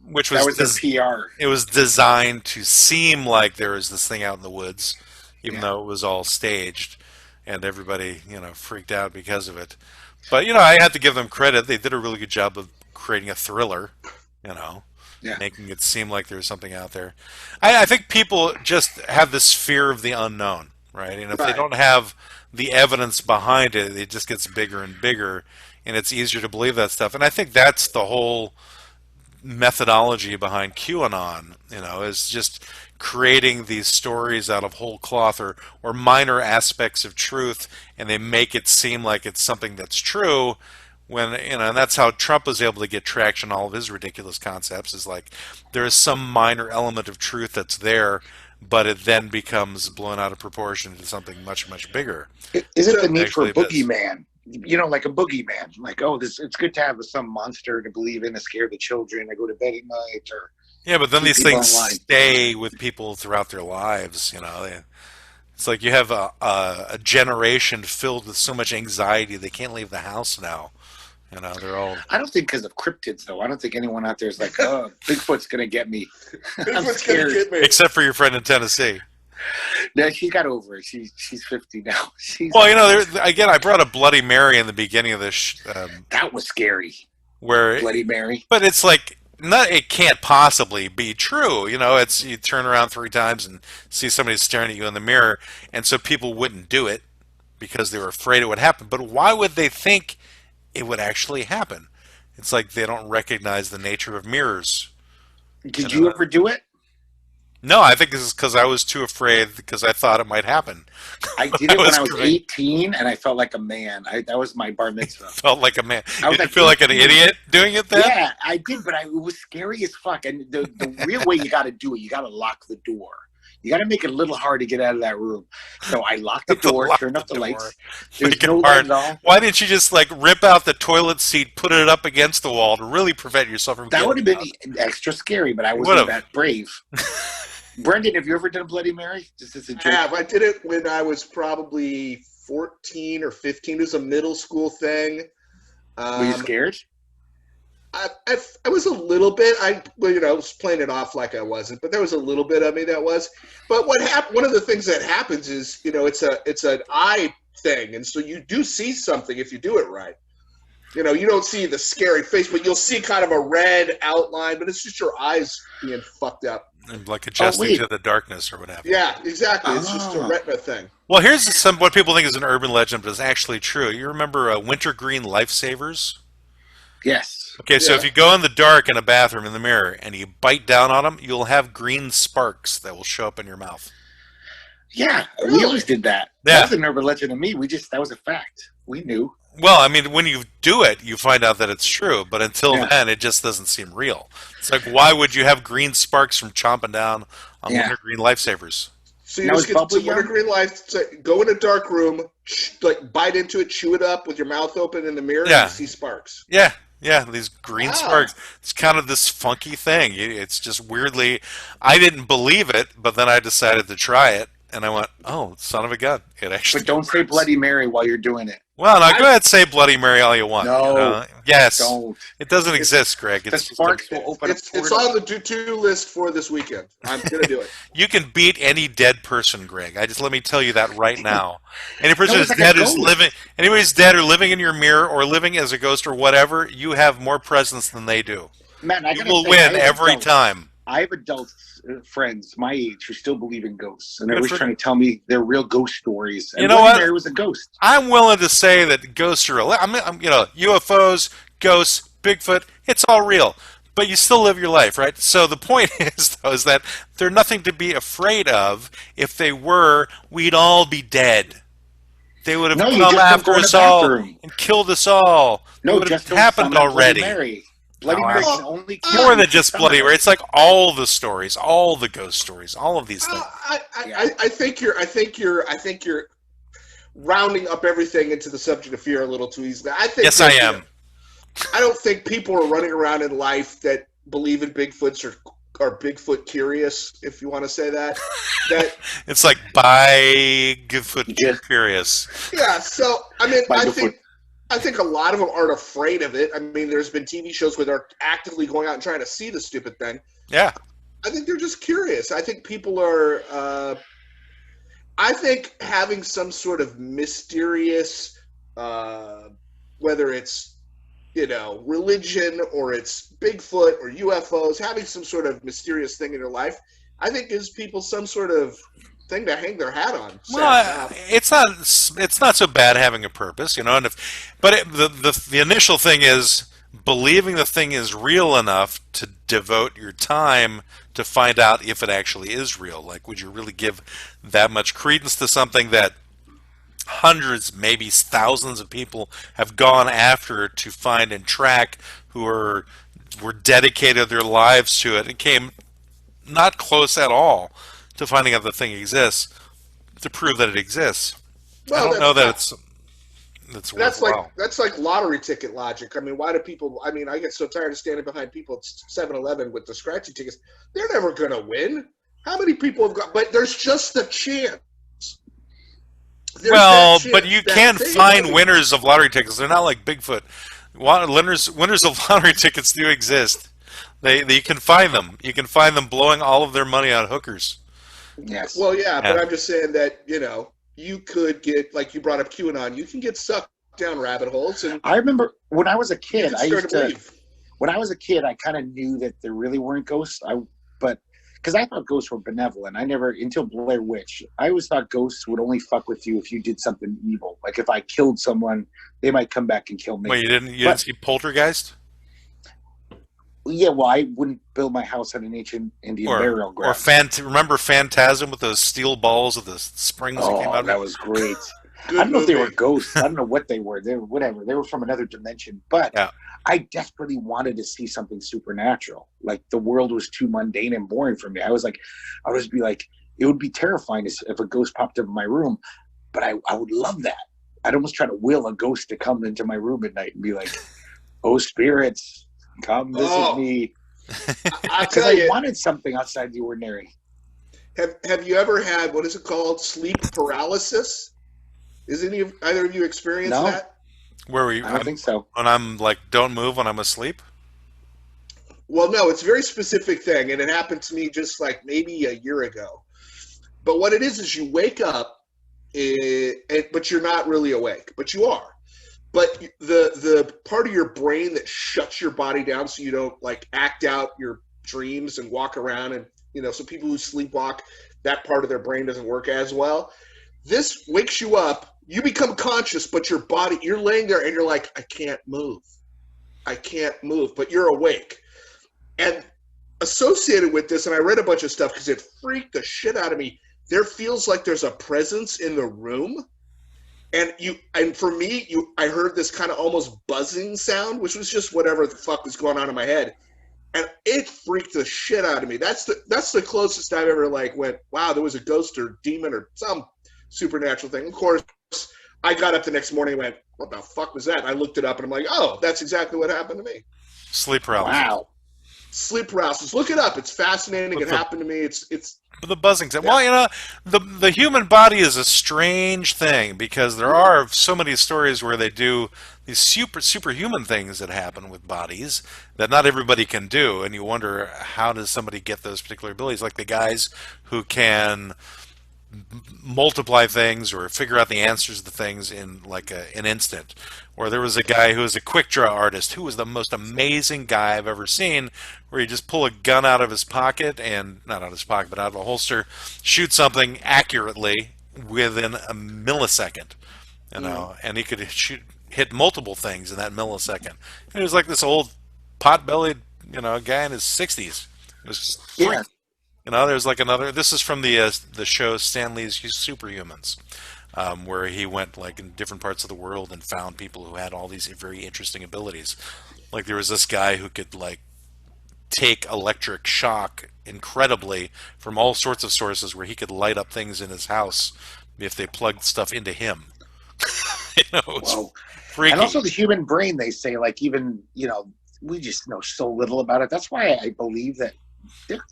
Which That was was the PR. It was designed to seem like there was this thing out in the woods, even though it was all staged, and everybody, you know, freaked out because of it. But, you know, I had to give them credit. They did a really good job of creating a thriller, you know, making it seem like there was something out there. I think people just have this fear of the unknown, right? And if they don't have the evidence behind it, it just gets bigger and bigger, and it's easier to believe that stuff. And I think that's the whole methodology behind QAnon, you know, is just creating these stories out of whole cloth, or minor aspects of truth, and they make it seem like it's something that's true, when, you know, and that's how Trump was able to get traction on all of his ridiculous concepts, is like there is some minor element of truth that's there, but it then becomes blown out of proportion into something much, much bigger. Is it the need for a Actually, it is. boogeyman? You know, like a boogeyman. Like, oh, it's good to have some monster to believe in to scare the children or go to bed at night. Or Yeah, but then keep these people things online. stay with people throughout their lives, you know. It's like you have a generation filled with so much anxiety they can't leave the house now. You know, they're all... I don't think because of cryptids, though. I don't think anyone out there is like, oh, Bigfoot's going to get me. I'm Bigfoot's gonna scared. get me. Except for your friend in Tennessee. No, she got over it. She's 50 now. Well, you know, again, I brought a Bloody Mary in the beginning of this, That was scary. where... Bloody Mary. But it's like, it can't possibly be true. You know, it's, you turn around 3 times and see somebody staring at you in the mirror, and so people wouldn't do it because they were afraid it would happen. But why would they think it would actually happen? It's like they don't recognize the nature of mirrors. Did you ever do it? No, I think this is because I was too afraid, because I thought it might happen. I did it when I was great. 18, and I felt like a man. That was my bar mitzvah. Felt like a man. I was Did you like feel like an 18. idiot doing it then? Yeah, I did, but it was scary as fuck. And the real way you got to do it, you got to lock the door. You got to make it a little hard to get out of that room. So I locked the door, Lock turned off the the door. lights. There's Make it no hard. light at all. Why didn't you just like rip out the toilet seat, put it up against the wall to really prevent yourself from That would have getting been extra scary, but I Would've. wasn't that brave. Brendan, have you ever done Bloody Mary? Just as a joke. I did it when I was probably 14 or 15. It was a middle school thing. Were you scared? I was a little bit. I was playing it off like I wasn't, but there was a little bit of me that was. But what happened? One of the things that happens is, it's an eye thing, and so you do see something if you do it right. You know, you don't see the scary face, but you'll see kind of a red outline, but it's just your eyes being fucked up. Like adjusting to the darkness or what have you. Yeah, exactly. It's just a retina thing. Well, here's what people think is an urban legend, but is actually true. You remember wintergreen lifesavers? Yes. Okay, so if you go in the dark in a bathroom in the mirror and you bite down on them, you'll have green sparks that will show up in your mouth. Yeah, we always did that. Yeah. That was an urban legend to me. That was a fact. We knew. Well, I mean, when you do it, you find out that it's true, but until then, it just doesn't seem real. It's like, why would you have green sparks from chomping down on wintergreen lifesavers? So you just get to wintergreen life, go in a dark room, like bite into it, chew it up with your mouth open in the mirror, and you see sparks. Yeah, these green sparks. It's kind of this funky thing. It's just weirdly, I didn't believe it, but then I decided to try it, and I went, oh, son of a gun. It actually But don't say Bloody Mary while you're doing it. Well, now go ahead and say Bloody Mary all you want. No. You know? Yes. Don't. It doesn't exist, Greg. The sparks will open up. It's on the to-do list for this weekend. I'm going to do it. You can beat any dead person, Greg. Let me tell you that right now. Any person who's dead who's living, anybody's dead or living in your mirror or living as a ghost or whatever, you have more presence than they do. Man, you will win every time. I have adult friends my age who still believe in ghosts, and they're always trying to tell me they're real ghost stories. And you know what? Mary was a ghost. I'm willing to say that ghosts are. UFOs, ghosts, Bigfoot. It's all real, but you still live your life, right? So the point is, though, is that they're nothing to be afraid of. If they were, we'd all be dead. They would have come after us all and killed us all. No, it would have happened already. Bloody Mary can only kill more than just Bloody Mary. It's like all the stories, all the ghost stories, all of these things. I think you're rounding up everything into the subject of fear a little too easily. Yes, I am. I don't think people are running around in life that believe in Bigfoots or Bigfoot curious, if you want to say that. That it's like Bigfoot curious. Yeah. So I mean, I think a lot of them aren't afraid of it. I mean, there's been TV shows where they're actively going out and trying to see the stupid thing. Yeah. I think they're just curious. I think people are. I think having some sort of mysterious, whether it's religion or it's Bigfoot or UFOs, having some sort of mysterious thing in your life, I think gives people some sort of thing to hang their hat on. Well, it's not so bad having a purpose, the initial thing is believing the thing is real enough to devote your time to find out if it actually is real. Like, would you really give that much credence to something that hundreds, maybe thousands of people have gone after to find and track, who were dedicated their lives to it and came not close at all to finding out the thing exists, to prove that it exists. Well, I don't know that it's worthwhile. That's like lottery ticket logic. I mean, why do people? I mean, I get so tired of standing behind people at 7-Eleven with the scratchy tickets. They're never going to win. How many people have got? But there's just a chance. But you can find winners of lottery tickets. They're not like Bigfoot. Winners of lottery tickets do exist. You can find them. You can find them blowing all of their money on hookers. Yes. Well, yeah, but I'm just saying that, you could get, like you brought up QAnon, you can get sucked down rabbit holes. And I remember when I was a kid, when I was a kid, I kind of knew that there really weren't ghosts. Because I thought ghosts were benevolent. Until Blair Witch, I always thought ghosts would only fuck with you if you did something evil. Like if I killed someone, they might come back and kill me. Wait, you didn't see Poltergeist? Yeah, well, I wouldn't build my house on an ancient Indian burial ground. Remember Phantasm with those steel balls with the springs that came out? Oh, that was great. I don't know if they were ghosts. I don't know what they were. They were whatever. They were from another dimension. But I desperately wanted to see something supernatural. Like the world was too mundane and boring for me. I would be like, it would be terrifying if a ghost popped up in my room. But I would love that. I'd almost try to will a ghost to come into my room at night and be like, "Oh, spirits, come visit me." Because I wanted something outside the ordinary. Have you ever had, what is it called, sleep paralysis? Is either of you experienced that? Where were you? I don't think so. When I'm like, don't move when I'm asleep? Well, no, it's a very specific thing, and it happened to me just like maybe a year ago. But what it is you wake up but you're not really awake, but you are. But the part of your brain that shuts your body down so you don't like act out your dreams and walk around and so people who sleepwalk, that part of their brain doesn't work as well. This wakes you up, you become conscious, but your body, you're laying there and you're like, I can't move, but you're awake. And associated with this, and I read a bunch of stuff because it freaked the shit out of me, there feels like there's a presence in the room. And for me, I heard this kind of almost buzzing sound, which was just whatever the fuck was going on in my head. And it freaked the shit out of me. That's the closest I've ever went, wow, there was a ghost or demon or some supernatural thing. Of course, I got up the next morning and went, what the fuck was that? And I looked it up and I'm like, oh, that's exactly what happened to me. Sleep paralysis. Wow. Sleep paralysis. Look it up. It's fascinating. It happened to me. It's the buzzing sound. Well, the human body is a strange thing because there are so many stories where they do these superhuman things that happen with bodies that not everybody can do, and you wonder how does somebody get those particular abilities, like the guys who can multiply things or figure out the answers to things in like an instant. Or there was a guy who was a quick draw artist who was the most amazing guy I've ever seen, where he just pull a gun out of his pocket, and not out of his pocket but out of a holster, shoot something accurately within a millisecond, and he could hit multiple things in that millisecond. And he was like this old pot-bellied guy in his 60s. It was just freaky. There's like another. This is from the show Stan Lee's Superhumans, where he went like in different parts of the world and found people who had all these very interesting abilities. Like there was this guy who could like take electric shock incredibly from all sorts of sources, where he could light up things in his house if they plugged stuff into him. It's freaky. And also the human brain, they say, like even we just know so little about it. That's why I believe that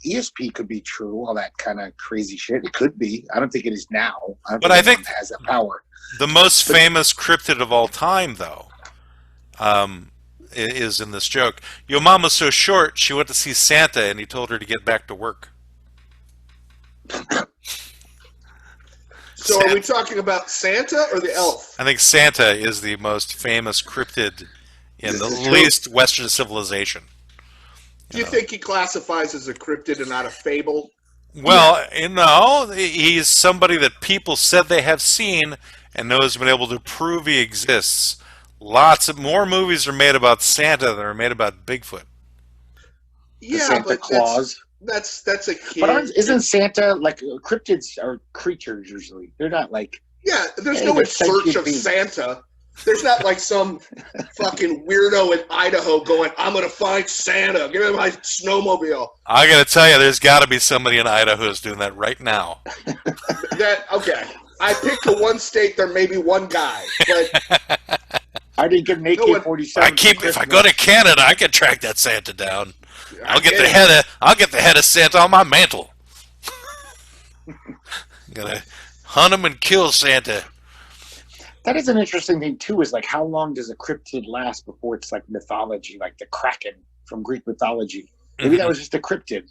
ESP could be true, all that kind of crazy shit. It could be. I don't think it is now. But I think it has that power. The most famous cryptid of all time, though, is in this joke. Your mom was so short, she went to see Santa, and he told her to get back to work. So are we talking about Santa or the elf? I think Santa is the most famous cryptid in the least Western civilization. Do you think he classifies as a cryptid and not a fable? Well, he's somebody that people said they have seen and has been able to prove he exists. Lots of more movies are made about Santa than are made about Bigfoot. Yeah, Santa Claus. That's a kid. But isn't Santa like cryptids are creatures usually? They're not like. Yeah, there's no in search of Santa. There's not like some fucking weirdo in Idaho going, I'm going to find Santa. Give me my snowmobile. I got to tell you, there's got to be somebody in Idaho who's doing that right now. Okay. I picked the one state, there may be one guy. But I didn't get an AK-47. If I go to Canada, I can track that Santa down. I'll get the head of Santa on my mantle. Gonna hunt him and kill Santa. That is an interesting thing too. Is like how long does a cryptid last before it's like mythology, like the Kraken from Greek mythology? Maybe that was just a cryptid,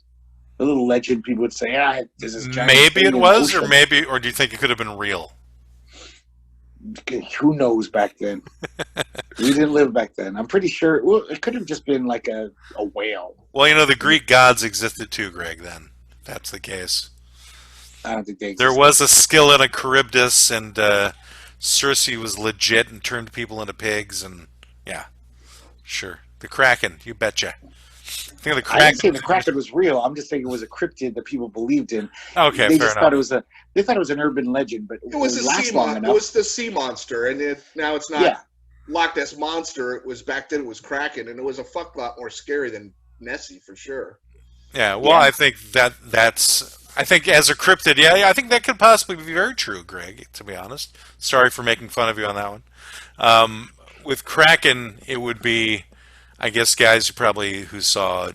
a little legend. People would say, this is giant. Maybe it was, or do you think it could have been real? Who knows back then? We didn't live back then. I'm pretty sure. Well, it could have just been like a whale. Well, the Greek gods existed too, Greg. Then, if that's the case. I don't think they existed. There was a skill in a Charybdis, and Circe was legit and turned people into pigs, and yeah, sure. The Kraken, you betcha. I didn't say the Kraken was real. I'm just saying it was a cryptid that people believed in. Okay, they fair just enough. thought it was an urban legend, but it was it was the sea monster, and now it's not Loch Ness Monster. It was back then. It was Kraken, and it was a fuck lot more scary than Nessie for sure. Yeah, well, I think that's. I think as a cryptid, I think that could possibly be very true, Greg, to be honest. Sorry for making fun of you on that one. With Kraken, it would be, I guess, guys who saw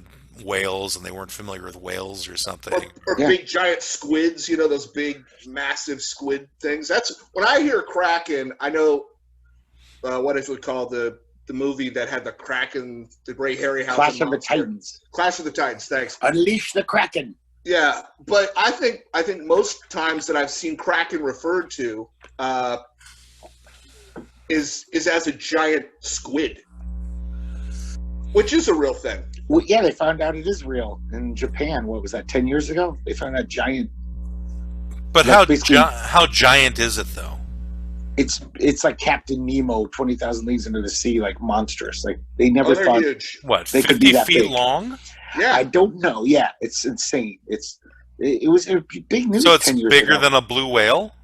whales and they weren't familiar with whales or something. Or big giant squids, those big, massive squid things. That's when I hear Kraken, I know what is it called, the movie that had the Kraken, the Ray Harryhausen Clash of the Titans. Clash of the Titans, thanks. Unleash the Kraken. Yeah, but I think most times that I've seen Kraken referred to is as a giant squid, which is a real thing. Well, yeah, they found out it is real in Japan. What was that? 10 years ago, they found out giant. But how giant is it though? It's like Captain Nemo, 20,000 Leagues Under the Sea, like monstrous. Like they never they're thought huge. What, they 50 could be that feet big. long? Yeah, I don't know. Yeah, it's insane. It was a big news. So it's 10 years bigger ago. than a blue whale?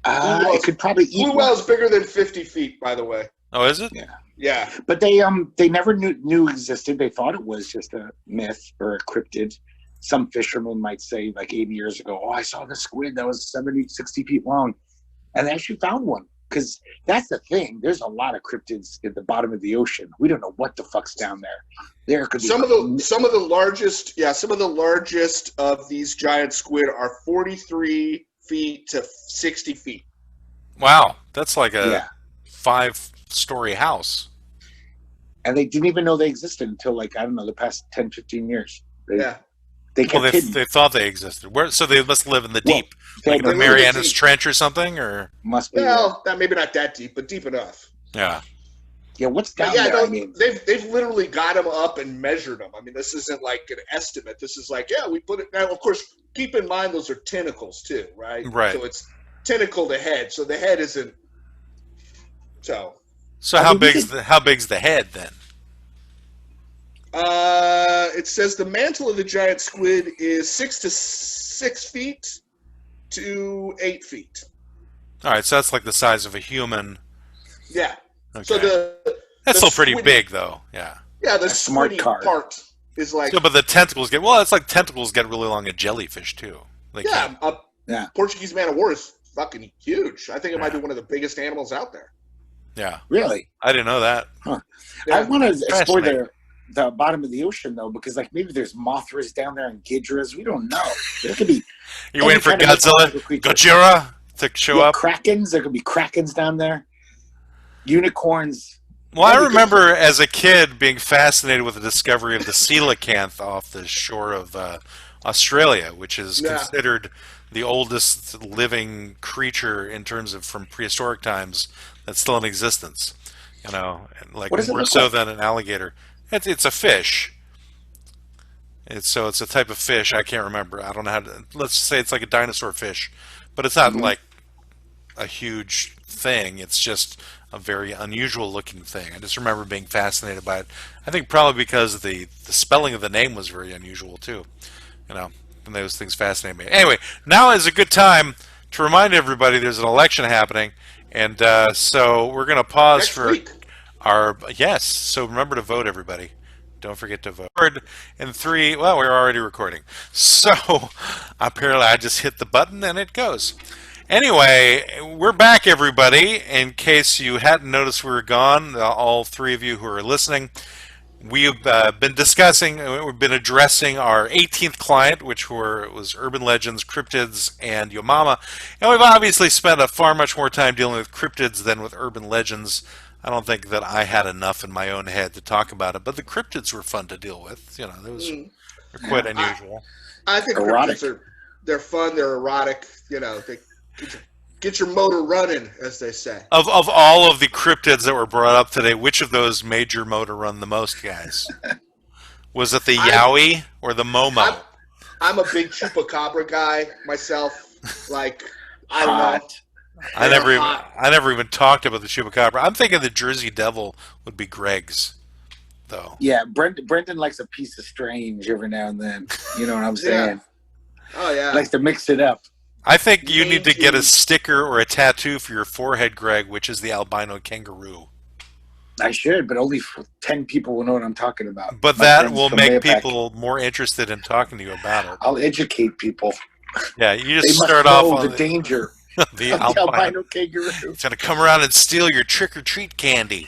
It could probably eat blue one. whale's bigger than 50 feet, by the way. Oh, is it? Yeah. But they never knew existed. They thought it was just a myth or a cryptid. Some fishermen might say, like 80 years ago, oh, I saw the squid that was 70, 60 feet long. And they actually found one. Because that's the thing. There's a lot of cryptids at the bottom of the ocean. We don't know what the fuck's down there. There could be some of the largest of these giant squid are 43 feet to 60 feet. Wow, that's like a 5-story house. And they didn't even know they existed until, like, I don't know, the past 10, 15 years. They thought they existed. So they must live in the deep, like they the Marianas Trench or something, or must be. Well, maybe not that deep, but deep enough. Yeah. Yeah, what's down there? No, I mean, they've literally got them up and measured them. I mean, this isn't like an estimate. This is like, we put it. Now, of course, keep in mind those are tentacles too, right? Right. So it's tentacle to head. So the head isn't. So how big's the head then? It says the mantle of the giant squid is 6 feet to 8 feet. All right, so that's like the size of a human. Yeah. Okay. So that's still pretty squiddy, big, though. Yeah. Yeah, the smart squiddy card. part is like. So, but the tentacles it's like tentacles get really long in jellyfish too. Portuguese man of war is fucking huge. I think it might be one of the biggest animals out there. Yeah. Really? I didn't know that. Huh. Yeah. I want to explore the bottom of the ocean though, because like maybe there's Mothras down there and Ghidras. We don't know. There could be. You're waiting for Godzilla to show up. Krakens. There could be Krakens down there. Unicorns. Well, I remember as a kid being fascinated with the discovery of the coelacanth off the shore of Australia, which is considered the oldest living creature in terms of from prehistoric times that's still in existence. You know, like more so than an alligator. It's a fish. It's a type of fish. I can't remember. I don't know how to. Let's say it's like a dinosaur fish, but it's not like a huge thing. It's just a very unusual looking thing. I just remember being fascinated by it. I think probably because the spelling of the name was very unusual too. You know, and those things fascinate me. Anyway, now is a good time to remind everybody there's an election happening, and so we're going to pause Next for week. So remember to vote, everybody. Don't forget to vote. In 3, well, we're already recording. So apparently I just hit the button and it goes. Anyway, we're back, everybody. In case you hadn't noticed we were gone, all 3 of you who are listening, we've been addressing our 18th client, which was Urban Legends, Cryptids, and Yo Mama. And we've obviously spent a far much more time dealing with Cryptids than with Urban Legends. I don't think that I had enough in my own head to talk about it, but the Cryptids were fun to deal with. You know, they're quite unusual. I think erotic. Cryptids they're fun, they're erotic. You know, they get your motor running, as they say. Of all of the Cryptids that were brought up today, which of those made your motor run the most, guys? Was it the Yowie or the Momo? I'm a big Chupacabra guy myself. Like, I don't know. I never even talked about the Chupacabra. I'm thinking the Jersey Devil would be Greg's, though. Yeah, Brendan likes a piece of strange every now and then. You know what I'm saying? Oh yeah. Likes to mix it up. I think you need to get a sticker or a tattoo for your forehead, Greg, which is the albino kangaroo. I should, but only 10 people will know what I'm talking about. But that will make people more interested in talking to you about it. I'll educate people. Yeah, you just they start must off know on the danger. The albino kangaroo. It's going to come around and steal your trick-or-treat candy.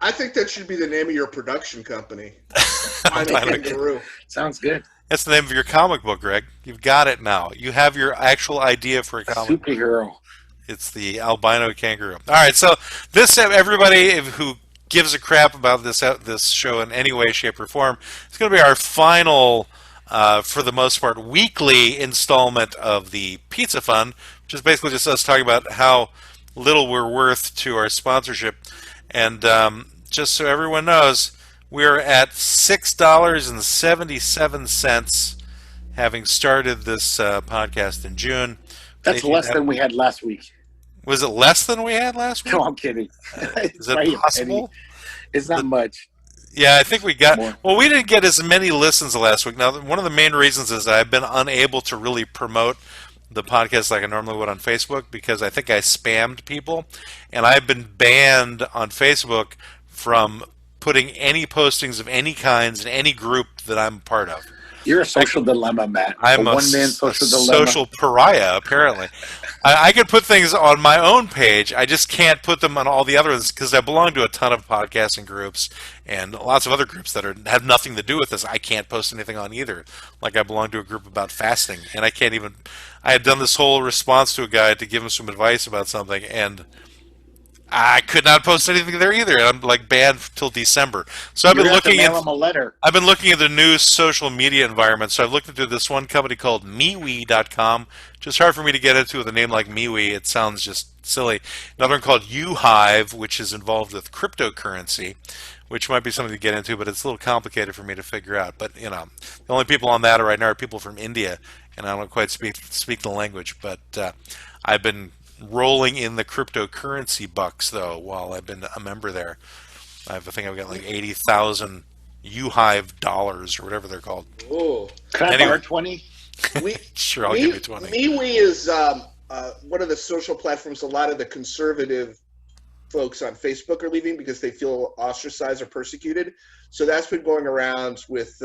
I think that should be the name of your production company. Albino kangaroo. Sounds good. That's the name of your comic book, Greg. You've got it now. You have your actual idea for a comic superhero. It's the albino kangaroo. All right, so everybody who gives a crap about this show in any way, shape, or form, it's going to be our final for the most part, weekly installment of the Pizza Fund, which is basically just us talking about how little we're worth to our sponsorship. And just so everyone knows, we're at $6.77, having started this podcast in June. That's less than we had last week. Was it less than we had last week? No, I'm kidding. Is it possible? It's not much. Yeah, I think we got More. well. We didn't get as many listens last week. Now, one of the main reasons is that I've been unable to really promote the podcast like I normally would on Facebook because I think I spammed people, and I've been banned on Facebook from putting any postings of any kinds in any group that I'm a part of. You're a social dilemma, Matt. I'm a one-man social dilemma. Social pariah, apparently. I could put things on my own page. I just can't put them on all the other ones because I belong to a ton of podcasting groups and lots of other groups that have nothing to do with this. I can't post anything on either. Like I belong to a group about fasting, and I can't even. I had done this whole response to a guy to give him some advice about something, and I could not post anything there either. I'm like banned till December. So I've been looking at. Mail him a letter. I've been looking at the new social media environment. So I've looked into this one company called MeWe.com. Just hard for me to get into with a name like MeWe. It sounds just silly. Another one called UHive, which is involved with cryptocurrency, which might be something to get into, but it's a little complicated for me to figure out. But the only people on that right now are people from India, and I don't quite speak the language. But I've been rolling in the cryptocurrency bucks though while I've been a member there. I think I've got like 80,000 UHive dollars or whatever they're called. Oh, can I borrow 20? Sure, I'll give you 20. MeWe is one of the social platforms a lot of the conservative folks on Facebook are leaving because they feel ostracized or persecuted. So that's been going around with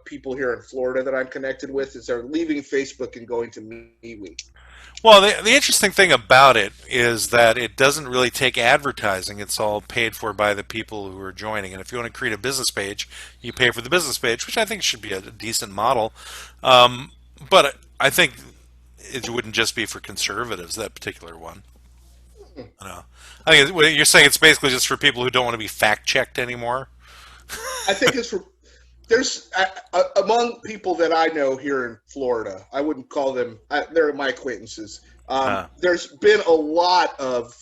people here in Florida that I'm connected with is they're leaving Facebook and going to MeWe. Well, the interesting thing about it is that it doesn't really take advertising. It's all paid for by the people who are joining. And if you want to create a business page, you pay for the business page, which I think should be a decent model. But I think it wouldn't just be for conservatives, that particular one. I think you're saying it's basically just for people who don't want to be fact-checked anymore? I think it's for... There's among people that I know here in Florida, I wouldn't call them, they're my acquaintances. There's been a lot of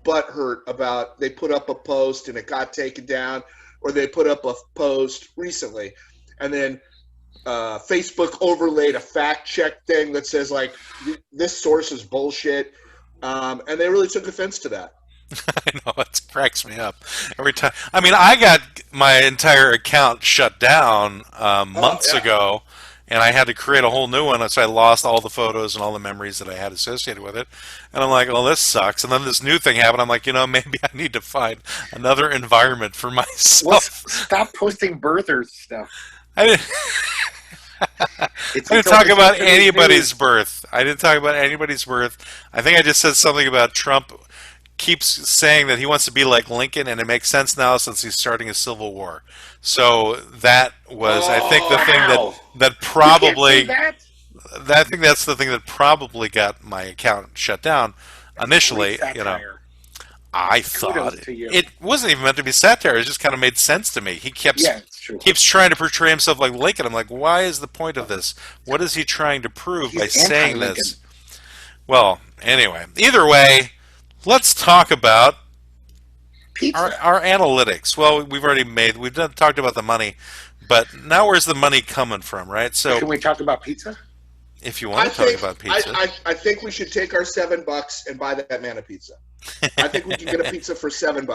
butthurt about they put up a post and it got taken down, or they put up a post recently, and then Facebook overlaid a fact check thing that says like this source is bullshit, and they really took offense to that. I know, it cracks me up every time. I mean, I got my entire account shut down months ago, and I had to create a whole new one, so I lost all the photos and all the memories that I had associated with it. And I'm like, well, this sucks. And then this new thing happened. I'm like, maybe I need to find another environment for myself. Well, stop posting birther stuff. I didn't talk about anybody's birth. I didn't talk about anybody's birth. I think I just said something about Trump keeps saying that he wants to be like Lincoln, and it makes sense now since he's starting a civil war. So that was, I think, the thing that probably, I think that's the thing that probably got my account shut down initially. I thought it wasn't even meant to be satire. It just kind of made sense to me. He keeps trying to portray himself like Lincoln. I'm like, why is the point of this? What is he trying to prove by saying this? Well, anyway, either way, let's talk about our analytics. Well, we've talked about the money, but now where's the money coming from, right? So can we talk about pizza? If you want to talk about pizza. I think we should take our $7 and buy that man a pizza. I think we can get a pizza for $7.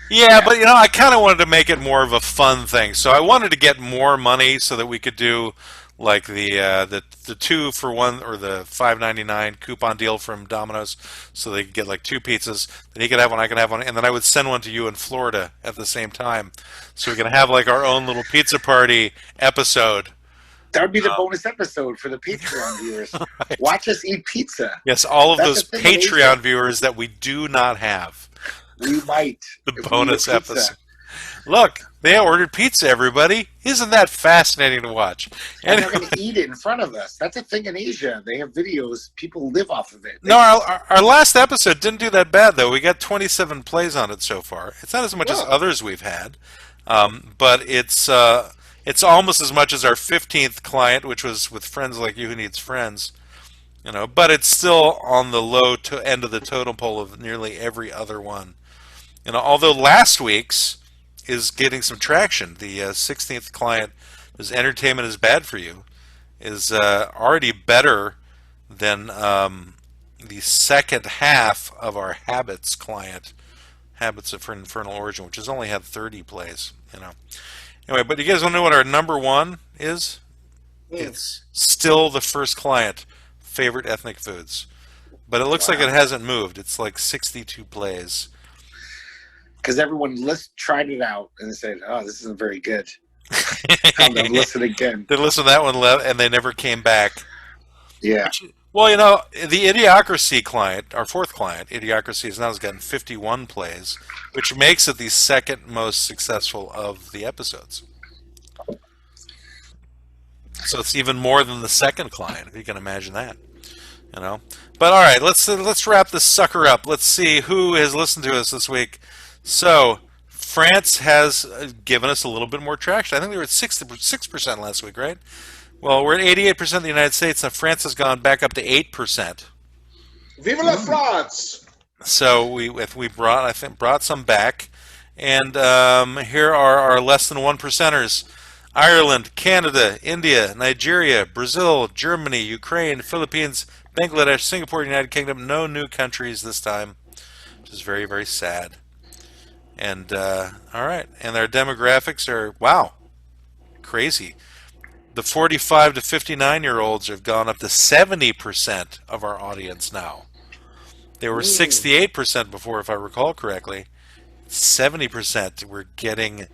Yeah, but I kind of wanted to make it more of a fun thing. So I wanted to get more money so that we could do like the 2 for 1 or the $5.99 coupon deal from Domino's, so they could get like 2 pizzas. Then he could have one, I could have one, and then I would send one to you in Florida at the same time. So we can have like our own little pizza party episode. That would be the bonus episode for the Patreon viewers. Right. Watch us eat pizza. Yes, all of those Patreon viewers that we do not have. We might. The bonus episode. Look, they ordered pizza, everybody. Isn't that fascinating to watch? And they're going to eat it in front of us. That's a thing in Asia. They have videos. People live off of it. No, our last episode didn't do that bad, though. We got 27 plays on it so far. It's not as much as others we've had, but it's It's almost as much as our 15th client, which was with Friends Like You Who Needs Friends. But it's still on the low end of the totem pole of nearly every other one. Although last week's is getting some traction. The 16th client, is Entertainment is Bad for You, is already better than the second half of our Habits client, Habits of Infernal Origin, which has only had 30 plays. Anyway, but you guys want to know what our number one is? It's still the first client, favorite ethnic foods. But it looks like it hasn't moved. It's like 62 plays. Because everyone tried it out and they said, "Oh, this isn't very good." I'm gonna listen again. They listened to that one and they never came back. Yeah. Well, the Idiocracy client, our fourth client, Idiocracy, has gotten 51 plays, which makes it the second most successful of the episodes. So it's even more than the second client, if you can imagine that. But all right, let's wrap this sucker up. Let's see who has listened to us this week. So France has given us a little bit more traction. I think they were at 6% last week, right? Well, we're at 88% of the United States. Now France has gone back up to 8%. Vive la France! So we brought some back, and here are our less than 1%ers: Ireland, Canada, India, Nigeria, Brazil, Germany, Ukraine, Philippines, Bangladesh, Singapore, United Kingdom. No new countries this time, which is very, very sad. And all right, and our demographics are crazy. The 45 to 59-year-olds have gone up to 70% of our audience now. They were 68% before, if I recall correctly. 70%. We're getting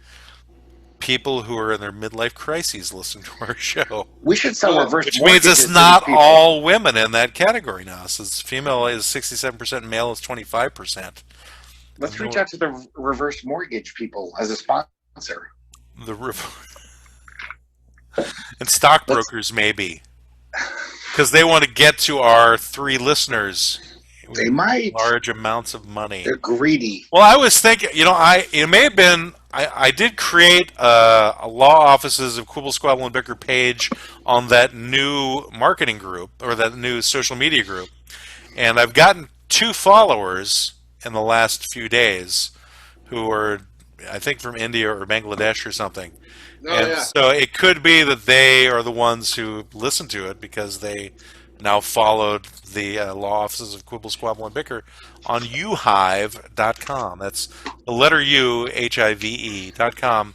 people who are in their midlife crises listening to our show. We should sell reverse Which means it's not all women in that category now. So female is 67%, male is 25%. Let's reach out to the reverse mortgage people as a sponsor. And stockbrokers, maybe. Because they want to get to our 3 listeners. They might. Large amounts of money. They're greedy. Well, I was thinking, it may have been, I did create a Law Offices of Quibble, Squabble, and Bicker page on that new marketing group, or that new social media group. And I've gotten 2 followers in the last few days who are, I think, from India or Bangladesh or something. So it could be that they are the ones who listened to it because they now followed the Law Offices of Quibble, Squabble, and Bicker on uhive.com. That's the letter U, HIVE.com.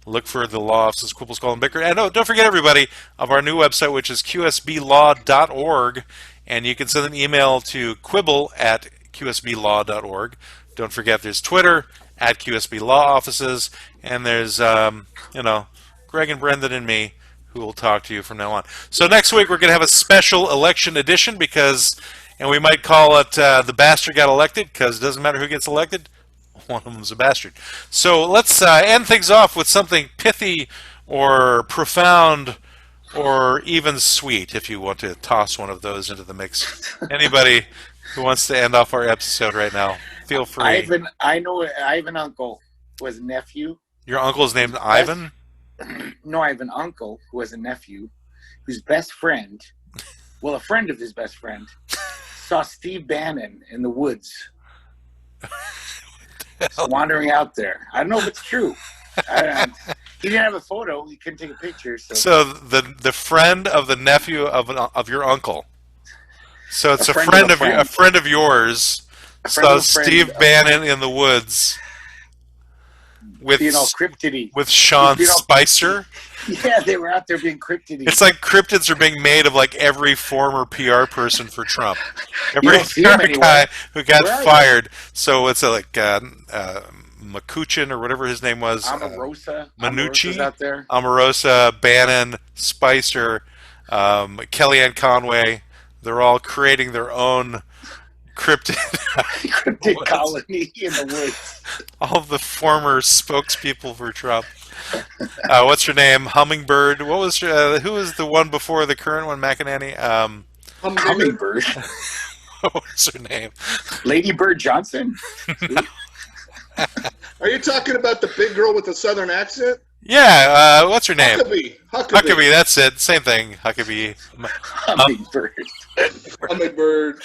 Look for the Law Offices of Quibble, Squabble, and Bicker. And don't forget, everybody, of our new website, which is qsblaw.org. And you can send an email to quibble@qsblaw.org. Don't forget, there's Twitter at QSB Law Offices, and there's Greg and Brendan and me who will talk to you from now on. So next week we're going to have a special election edition and we might call it The Bastard Got Elected, because it doesn't matter who gets elected, one of them's a bastard. So let's end things off with something pithy or profound or even sweet, if you want to toss one of those into the mix. Anybody who wants to end off our episode right now, feel free. I have an uncle who has a nephew. Your uncle's named Ivan? No, I have an uncle who has a nephew whose best friend, a friend of his best friend, saw Steve Bannon in the woods. Wandering out there. I don't know if it's true. He didn't have a photo. He couldn't take a picture. So the friend of the nephew of your uncle. So it's a friend of yours. Saw Steve Bannon in the woods with cryptidy. With Sean Spicer. Yeah, they were out there being cryptidy. It's like cryptids are being made of like every former PR person for Trump. Every PR guy who got fired. So it's like Makuchin or whatever his name was. Omarosa. Manucci. Out there. Omarosa, Bannon, Spicer, Kellyanne Conway. They're all creating their own cryptid colony in the woods. All the former spokespeople for Trump. What's her name? Hummingbird. What was who was the one before the current one? McEnany. Hummingbird. What was her name? Lady Bird Johnson. Are you talking about the big girl with the southern accent? Yeah, what's her name? Huckabee. Huckabee, that's it. Same thing. Huckabee. Hummingbird. Hummingbird.